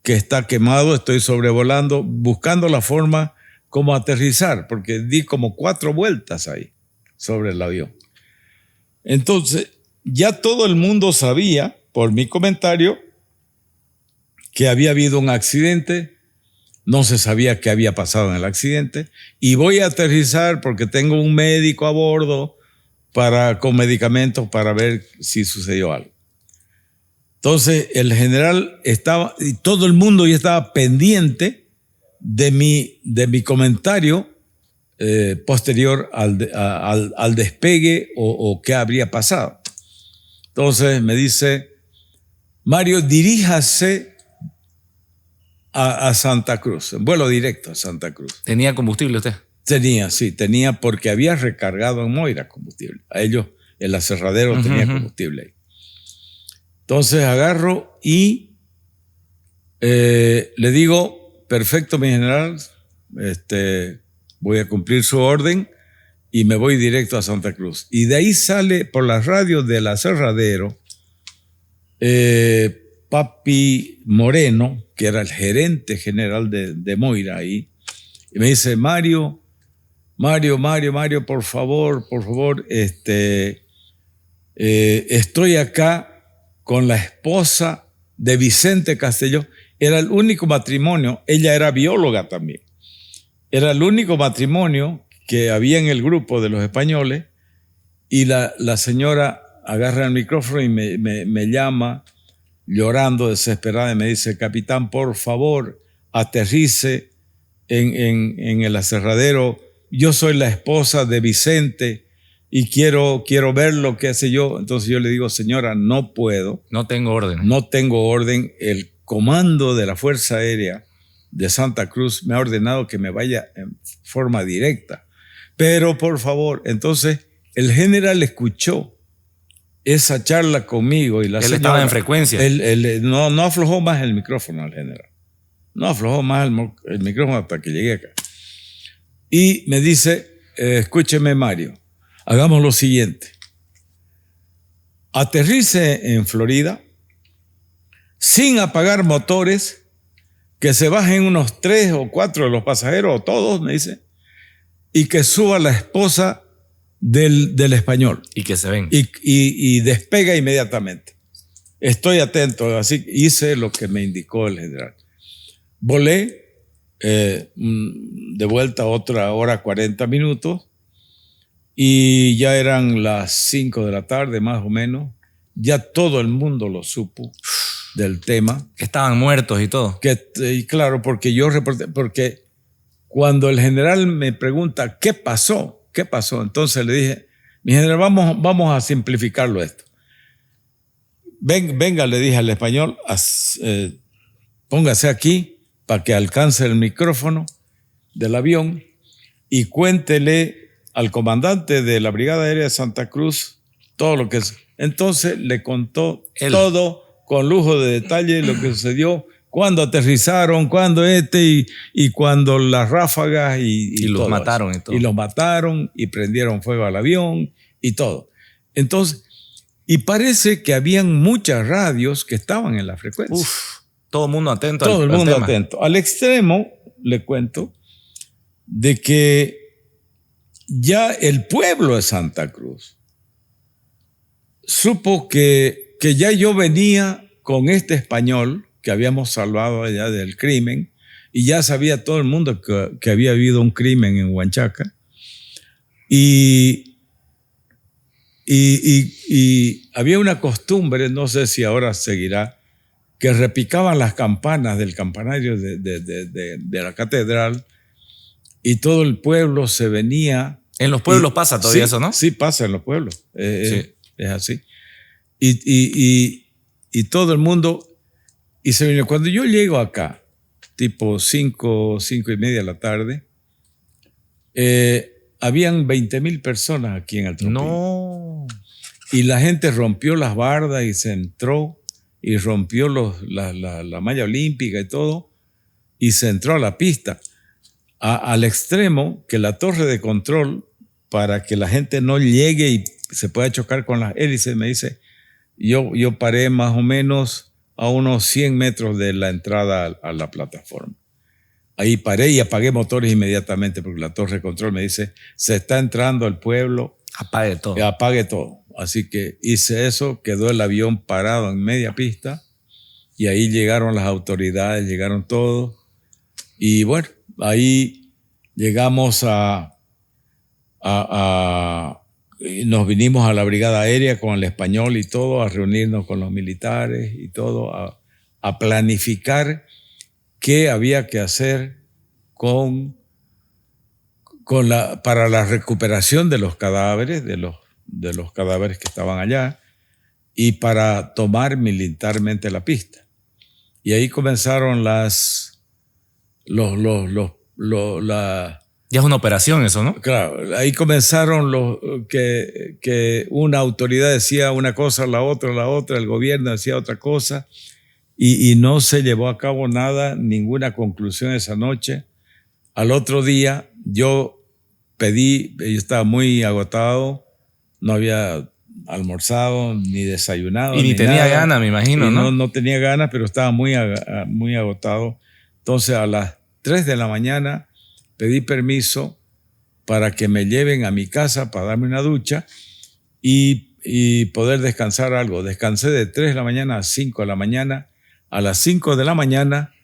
S1: que está quemado. Estoy sobrevolando, buscando la forma como aterrizar, porque di como 4 vueltas ahí sobre el avión. Entonces, ya todo el mundo sabía, por mi comentario, que había habido un accidente. No se sabía qué había pasado en el accidente. Y voy a aterrizar porque tengo un médico a bordo con medicamentos para ver si sucedió algo. Entonces, el general estaba, y todo el mundo ya estaba pendiente de mi comentario posterior al despegue o qué habría pasado. Entonces me dice, Mario, diríjase a Santa Cruz, en vuelo directo a Santa Cruz.
S2: ¿Tenía combustible usted?
S1: Tenía porque había recargado en Moira combustible. A ellos, el aserradero tenía combustible ahí. Entonces agarro y le digo, perfecto, mi general, voy a cumplir su orden y me voy directo a Santa Cruz. Y de ahí sale por las radios del aserradero Papi Moreno, que era el gerente general de Moira ahí, y me dice, Mario, por favor, estoy acá con la esposa de Vicente Castelló. Era el único matrimonio, ella era bióloga también, era el único matrimonio que había en el grupo de los españoles, y la señora agarra el micrófono y me llama llorando, desesperada, y me dice, capitán, por favor, aterrice en el aserradero. Yo soy la esposa de Vicente y quiero verlo, qué sé yo. Entonces yo le digo, señora, no puedo.
S2: No tengo orden.
S1: No tengo orden. El comando de la Fuerza Aérea de Santa Cruz me ha ordenado que me vaya en forma directa. Pero por favor, entonces el general escuchó esa charla conmigo y la señora... Él
S2: estaba en frecuencia.
S1: No aflojó más el micrófono al general. No aflojó más el micrófono hasta que llegué acá. Y me dice, escúcheme, Mario, hagamos lo siguiente. Aterrice en Florida sin apagar motores, que se bajen unos 3 o 4 de los pasajeros, o todos, me dice, y que suba la esposa del español.
S2: Y que se ven.
S1: Y despega inmediatamente. Estoy atento, así hice lo que me indicó el general. Volé de vuelta otra hora 40 minutos y ya eran las 5 de la tarde más o menos. Ya todo el mundo lo supo del tema.
S2: Estaban muertos y todo.
S1: Y claro, porque yo reporté, porque cuando el general me pregunta ¿qué pasó? Entonces le dije, mi general, vamos a simplificarlo esto. Venga, le dije al español, póngase aquí para que alcance el micrófono del avión y cuéntele al comandante de la Brigada Aérea de Santa Cruz todo lo que es. Entonces le contó todo con lujo de detalle lo que sucedió, cuando aterrizaron, cuando y cuando las ráfagas y
S2: los mataron
S1: eso.
S2: y todo.
S1: Y los mataron y prendieron fuego al avión y todo. Entonces, y parece que habían muchas radios que estaban en la frecuencia.
S2: Todo el mundo atento
S1: todo el mundo
S2: tema.
S1: Atento. Al extremo, le cuento, de que ya el pueblo de Santa Cruz supo que ya yo venía con este español que habíamos salvado allá del crimen, y ya sabía todo el mundo que había habido un crimen en Huanchaca, y había una costumbre, no sé si ahora seguirá, que repicaban las campanas del campanario de la catedral, y todo el pueblo se venía.
S2: En los pueblos pasa todavía eso, ¿no?
S1: Sí, pasa en los pueblos, es así. Y todo el mundo... Y se vino. Cuando yo llego acá, tipo 5:30 de la tarde, habían 20,000 personas aquí en el Tropín.
S2: No.
S1: Y la gente rompió las bardas y se entró. y rompió la malla olímpica y todo, y se entró a la pista, al extremo que la torre de control, para que la gente no llegue y se pueda chocar con las hélices, me dice, yo paré más o menos a unos 100 metros de la entrada a la plataforma. Ahí paré y apagué motores inmediatamente porque la torre de control me dice, se está entrando al pueblo.
S2: Apague todo.
S1: Apague todo. Así que hice eso, quedó el avión parado en media pista y ahí llegaron las autoridades, llegaron todos. Y bueno, ahí llegamos nos vinimos a la brigada aérea con el español y todo, a reunirnos con los militares y todo, a planificar qué había que hacer para la recuperación de los cadáveres, de los cadáveres que estaban allá, y para tomar militarmente la pista. Y ahí comenzaron
S2: Ya es una operación eso, ¿no?
S1: Claro, ahí comenzaron que una autoridad decía una cosa, la otra, el gobierno decía otra cosa, y no se llevó a cabo nada, ninguna conclusión esa noche. Al otro día yo estaba muy agotado, no había almorzado ni desayunado.
S2: Y ni tenía ganas, me imagino, ¿no?
S1: No tenía ganas, pero estaba muy agotado. Entonces a las 3 de la mañana pedí permiso para que me lleven a mi casa para darme una ducha y poder descansar algo. Descansé de 3 de la mañana a 5 de la mañana. A las 5 de la mañana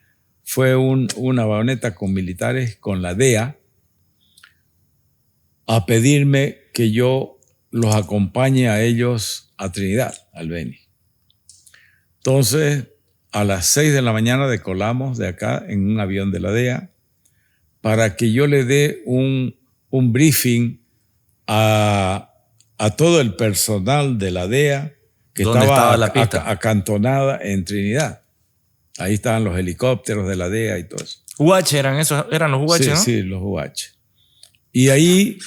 S1: fue una vagoneta con militares, con la DEA, a pedirme que yo los acompañe a ellos a Trinidad, al Beni. Entonces, a las 6 de la mañana decolamos de acá en un avión de la DEA para que yo le dé un briefing a todo el personal de la DEA que estaba
S2: la pista?
S1: acantonada en Trinidad. Ahí estaban los helicópteros de la DEA y todo eso.
S2: UH eran los UH,
S1: sí,
S2: ¿no?
S1: Sí, los UH. Y ahí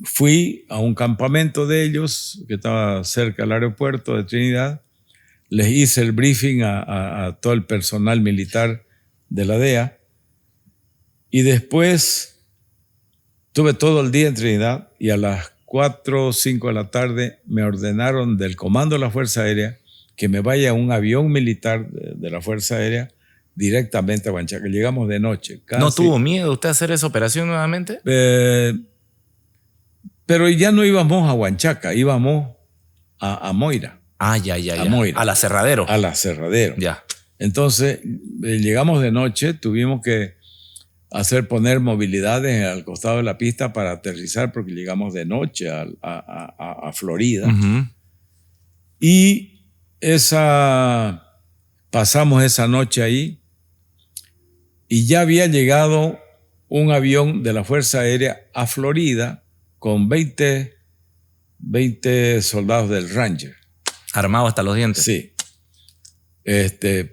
S1: fui a un campamento de ellos que estaba cerca del aeropuerto de Trinidad. Les hice el briefing a todo el personal militar de la DEA. Y después tuve todo el día en Trinidad y a las 4 o 5 de la tarde me ordenaron del Comando de la Fuerza Aérea que me vaya a un avión militar de la Fuerza Aérea directamente a Huanchaca. Llegamos de noche.
S2: ¿No tuvo miedo usted a hacer esa operación nuevamente?
S1: Pero ya no íbamos a Huanchaca, íbamos a Moira.
S2: Ya.
S1: A Moira.
S2: Al aserradero.
S1: Al aserradero.
S2: Ya.
S1: Entonces, llegamos de noche, tuvimos que poner movilidades al costado de la pista para aterrizar porque llegamos de noche a Florida.
S2: Uh-huh.
S1: Y pasamos esa noche ahí y ya había llegado un avión de la Fuerza Aérea a Florida con 20 soldados del Ranger.
S2: Armados hasta los dientes.
S1: Sí.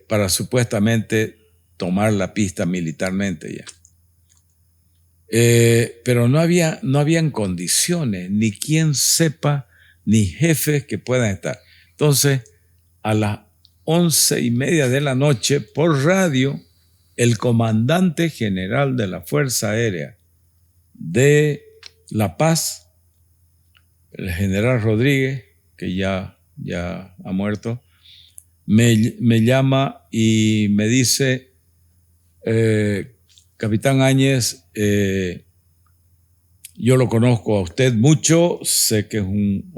S1: Para supuestamente tomar la pista militarmente ya. Pero no habían condiciones, ni quien sepa, ni jefes que puedan estar. Entonces, a las 11:30 de la noche, por radio, el comandante general de la Fuerza Aérea de La Paz, el general Rodríguez, que ya ha muerto, me llama y me dice, Capitán Áñez, yo lo conozco a usted mucho, sé que es un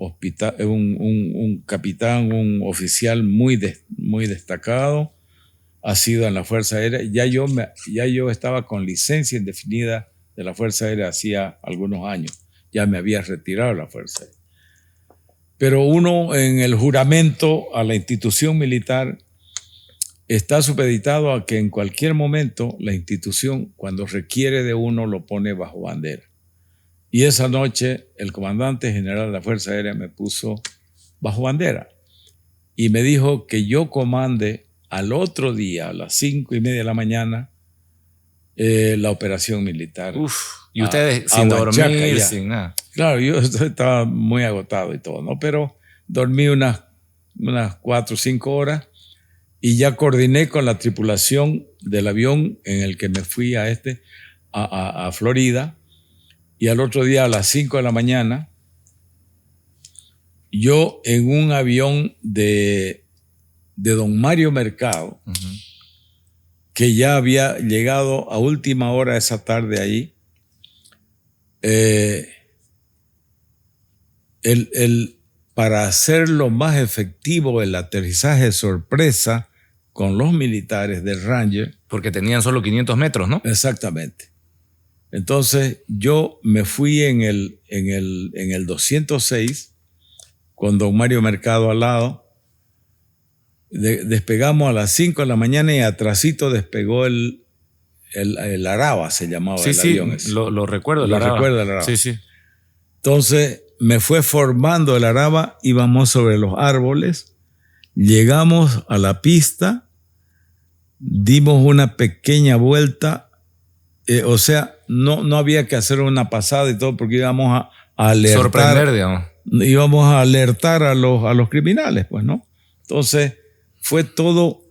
S1: capitán, un oficial muy destacado, ha sido en la Fuerza Aérea. Ya yo estaba con licencia indefinida de la Fuerza Aérea hacía algunos años, ya me había retirado de la Fuerza Aérea. Pero uno en el juramento a la institución militar está supeditado a que en cualquier momento la institución, cuando requiere de uno, lo pone bajo bandera. Y esa noche el comandante general de la Fuerza Aérea me puso bajo bandera y me dijo que yo comande al otro día a las 5:30 de la mañana la operación militar.
S2: Y ustedes sin dormir, sin nada.
S1: Claro, yo estaba muy agotado y todo, ¿no? Pero dormí unas unas 4 o 5 horas, y ya coordiné con la tripulación del avión en el que me fui a Florida, y al otro día a las 5 de la mañana, yo en un avión de don Mario Mercado, que ya había llegado a última hora esa tarde ahí, para hacerlo más efectivo el aterrizaje sorpresa con los militares del Ranger.
S2: Porque tenían solo 500 metros, ¿no?
S1: Exactamente. Entonces yo me fui en el 206 con don Mario Mercado al lado. Despegamos a las 5 de la mañana y atrasito despegó el Araba, se llamaba el avión ese.
S2: Lo recuerdo, el Araba.
S1: Recuerdo el Araba.
S2: Sí.
S1: Entonces me fue formando el Araba, íbamos sobre los árboles, llegamos a la pista, dimos una pequeña vuelta, o sea, no había que hacer una pasada y todo porque íbamos a alertar.
S2: Sorprender, digamos.
S1: Íbamos a alertar a los criminales, pues, ¿no? Entonces fue todo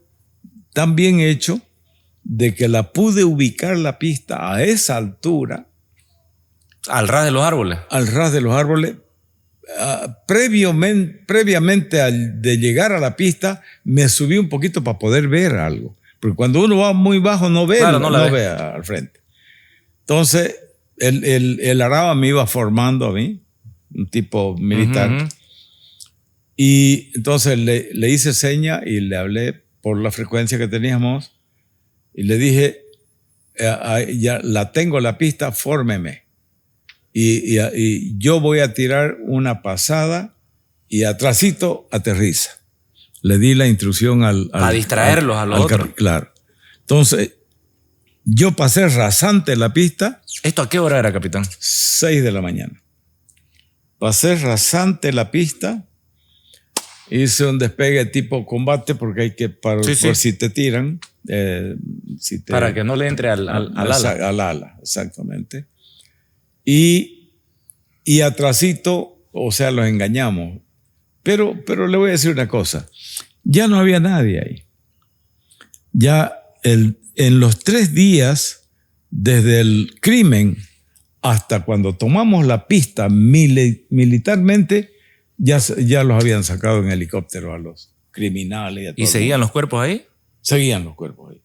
S1: tan bien hecho de que la pude ubicar la pista a esa altura.
S2: Al ras de los árboles.
S1: Al ras de los árboles. Previamente de llegar a la pista, me subí un poquito para poder ver algo. Porque cuando uno va muy bajo no ve,
S2: claro,
S1: no ve al frente. Entonces, el Araba me iba formando a mí, un tipo militar. Y entonces le hice seña y le hablé por la frecuencia que teníamos y le dije, ya la tengo la pista, fórmeme. Y yo voy a tirar una pasada y atrasito aterriza. Le di la instrucción
S2: para distraerlos a los otros.
S1: Claro. Entonces, yo pasé rasante la pista.
S2: ¿Esto a qué hora era, capitán?
S1: 6 de la mañana. Pasé rasante la pista. Hice un despegue tipo combate porque hay que, por si te tiran.
S2: Para que no le entre al ala.
S1: Al ala, exactamente. Y atrasito, o sea, los engañamos. Pero le voy a decir una cosa. Ya no había nadie ahí. Ya en los 3 días, desde el crimen hasta cuando tomamos la pista militarmente, ya los habían sacado en helicóptero a los criminales.
S2: ¿Y seguían los cuerpos ahí?
S1: Seguían los cuerpos ahí.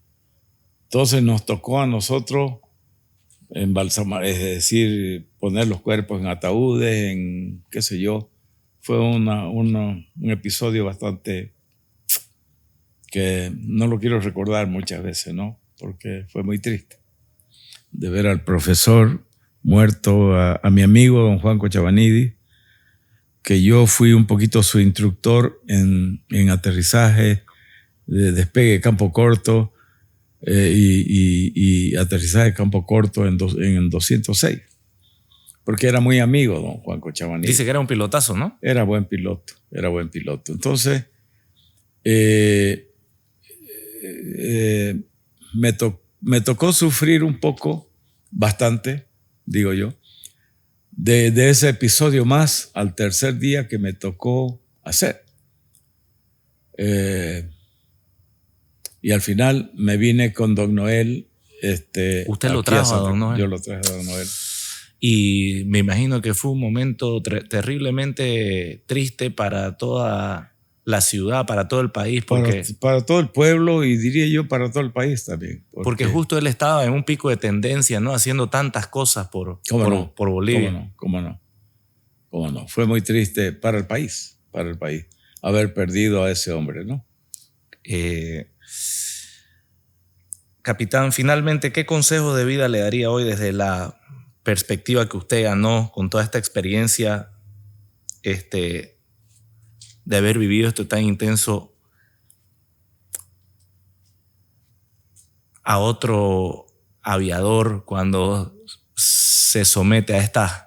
S1: Entonces nos tocó a nosotros embalsamar, es decir, poner los cuerpos en ataúdes, en qué sé yo. Fue un episodio bastante que no lo quiero recordar muchas veces, ¿no? Porque fue muy triste. De ver al profesor muerto, a mi amigo don Juan Cochabonidi, que yo fui un poquito su instructor en aterrizaje, de despegue campo corto y aterrizaje de campo corto en 206. Porque era muy amigo don Juan Cochabonidi.
S2: Dice que era un pilotazo, ¿no?
S1: Era buen piloto. Entonces, me tocó sufrir un poco, bastante, digo yo, de ese episodio más al tercer día que me tocó hacer. Y al final me vine con don Noel.
S2: ¿Usted lo trajo a don Noel?
S1: Yo lo traje a don Noel.
S2: Y me imagino que fue un momento terriblemente triste para toda la ciudad, para todo el país.
S1: Para todo el pueblo y diría yo para todo el país también.
S2: Porque justo él estaba en un pico de tendencia, ¿no? Haciendo tantas cosas por Bolivia.
S1: ¿Cómo no? Fue muy triste para el país, haber perdido a ese hombre, ¿no?
S2: Capitán, finalmente, ¿qué consejo de vida le daría hoy desde la perspectiva que usted ganó con toda esta experiencia de haber vivido esto tan intenso a otro aviador cuando se somete a estas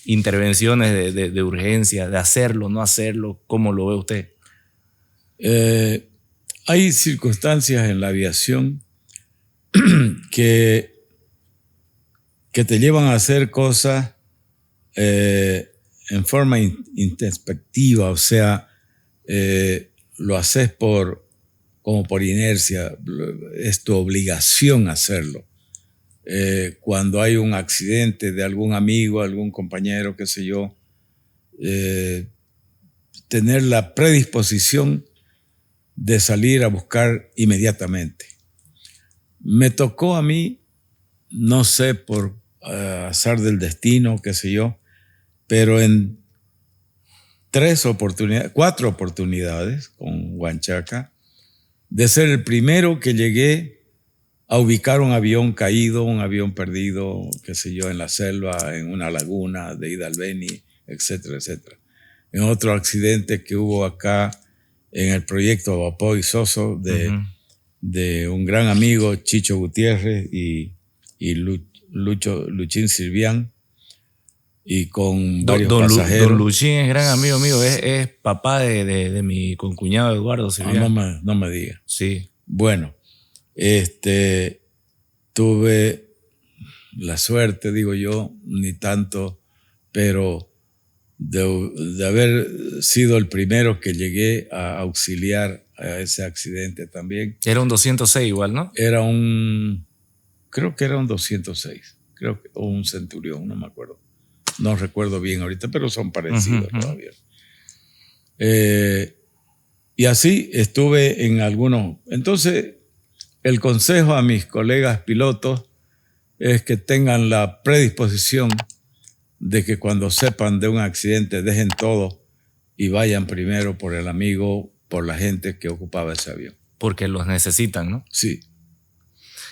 S2: intervenciones de urgencia, de hacerlo, no hacerlo? ¿Cómo lo ve usted?
S1: Hay circunstancias en la aviación que te llevan a hacer cosas en forma introspectiva, o sea, lo haces como por inercia, es tu obligación hacerlo. Cuando hay un accidente de algún amigo, algún compañero, qué sé yo, tener la predisposición de salir a buscar inmediatamente. Me tocó a mí, no sé, por azar del destino, qué sé yo, pero en 4 oportunidades con Huanchaca, de ser el primero que llegué a ubicar un avión caído, un avión perdido, qué sé yo, en la selva, en una laguna de ida al Beni, etcétera, etcétera. En otro accidente que hubo acá en el proyecto Abapoy Soso de un gran amigo, Chicho Gutiérrez y Luchín Sirvián, y con varios pasajeros.
S2: Don Luchín es gran amigo mío, es papá de mi concuñado Eduardo Sirvián.
S1: No me diga.
S2: Sí.
S1: Bueno, tuve la suerte, digo yo, ni tanto, pero de haber sido el primero que llegué a auxiliar a ese accidente también.
S2: Era un 206 igual, ¿no?
S1: Creo que era un 206, o un Centurión, no me acuerdo. No recuerdo bien ahorita, pero son parecidos todavía. Y así estuve en algunos. Entonces, el consejo a mis colegas pilotos es que tengan la predisposición de que cuando sepan de un accidente dejen todo y vayan primero por el amigo, por la gente que ocupaba ese avión.
S2: Porque los necesitan, ¿no?
S1: Sí.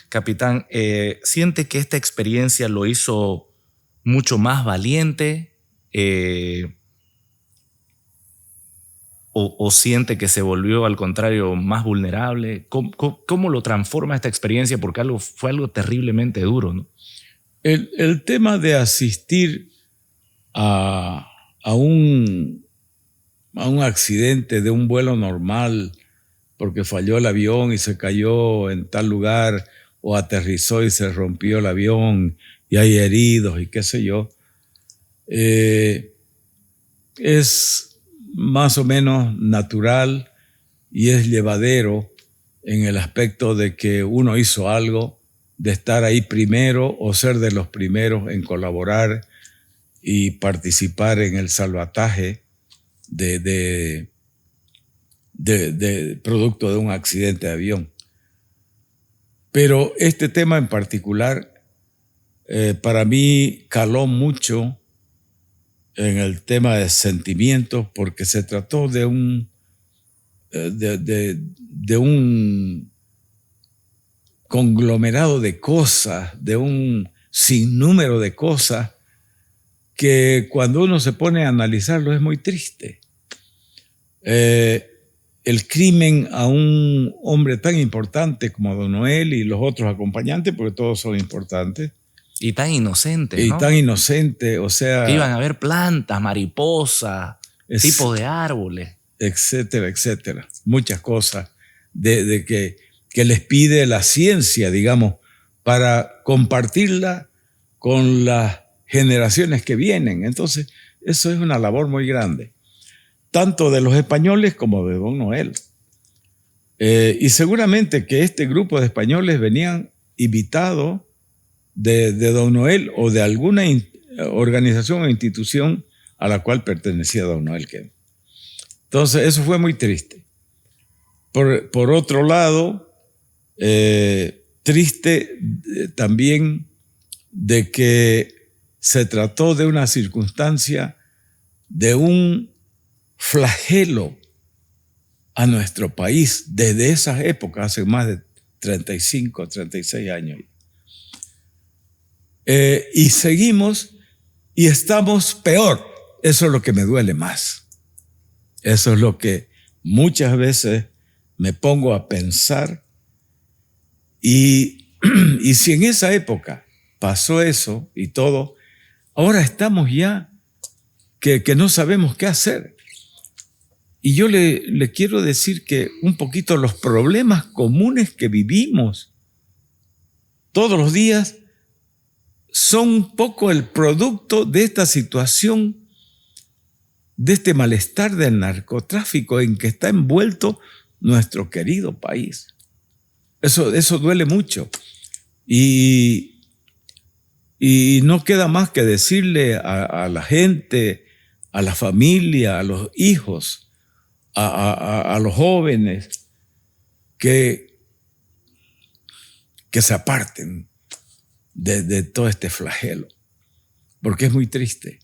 S2: Capitán, ¿siente que esta experiencia lo hizo mucho más valiente? ¿O siente que se volvió al contrario más vulnerable? ¿Cómo lo transforma esta experiencia? Porque fue algo terriblemente duro, ¿no?
S1: El tema de asistir a un accidente de un vuelo normal porque falló el avión y se cayó en tal lugar, o aterrizó y se rompió el avión y hay heridos y qué sé yo, es más o menos natural y es llevadero en el aspecto de que uno hizo algo, de estar ahí primero o ser de los primeros en colaborar y participar en el salvataje de producto de un accidente de avión. Pero este tema en particular para mí caló mucho en el tema de sentimientos, porque se trató de un conglomerado de cosas, de un sinnúmero de cosas que cuando uno se pone a analizarlo es muy triste. El crimen a un hombre tan importante como Don Noel y los otros acompañantes, porque todos son importantes.
S2: Y tan inocente,
S1: y
S2: ¿no?
S1: tan inocente, o sea...
S2: Iban a ver plantas, mariposas, tipos de árboles.
S1: Etcétera, etcétera. Muchas cosas que les pide la ciencia, digamos, para compartirla con las generaciones que vienen. Entonces, eso es una labor muy grande, tanto de los españoles como de Don Noel. Y seguramente que este grupo de españoles venían invitados de Don Noel o de alguna organización o institución a la cual pertenecía Don Noel. Entonces, eso fue muy triste. Por otro lado, triste también de que se trató de una circunstancia, de un flagelo a nuestro país desde esas épocas, hace más de 35, 36 años. Y seguimos y estamos peor. Eso es lo que me duele más. Eso es lo que muchas veces me pongo a pensar. Y si en esa época pasó eso y todo, ahora estamos ya que no sabemos qué hacer. Y yo le quiero decir que un poquito los problemas comunes que vivimos todos los días son un poco el producto de esta situación de este malestar del narcotráfico en que está envuelto nuestro querido país. Eso duele mucho. Y no queda más que decirle a la gente, a la familia, a los hijos, a los jóvenes, que se aparten de todo este flagelo, porque es muy triste.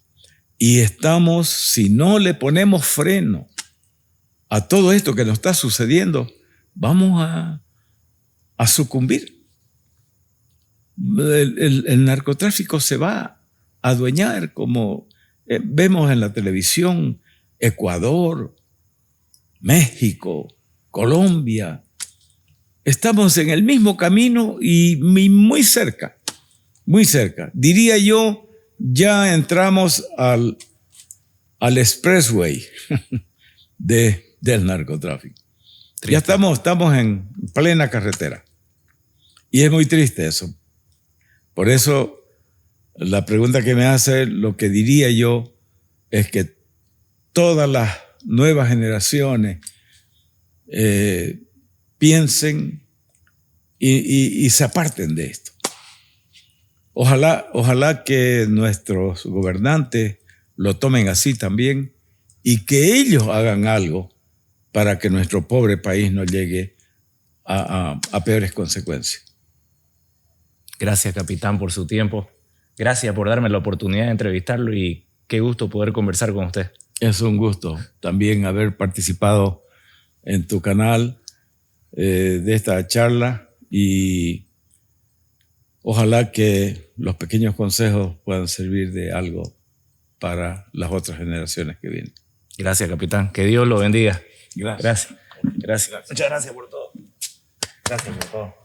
S1: Y estamos, si no le ponemos freno a todo esto que nos está sucediendo, vamos a sucumbir. El narcotráfico se va a adueñar, como vemos en la televisión, Ecuador, México, Colombia. Estamos en el mismo camino y muy cerca, muy cerca. Diría yo, ya entramos al expressway del narcotráfico. Triste. Ya estamos en plena carretera. Y es muy triste eso. Por eso, la pregunta que me hace, lo que diría yo, es que todas las nuevas generaciones piensen y se aparten de esto. Ojalá que nuestros gobernantes lo tomen así también y que ellos hagan algo para que nuestro pobre país no llegue a peores consecuencias.
S2: Gracias, capitán, por su tiempo. Gracias por darme la oportunidad de entrevistarlo y qué gusto poder conversar con usted.
S1: Es un gusto también haber participado en tu canal de esta charla y ojalá que los pequeños consejos puedan servir de algo para las otras generaciones que vienen.
S2: Gracias, capitán. Que Dios lo bendiga.
S1: Gracias.
S2: Gracias. Muchas gracias por todo. Gracias por todo.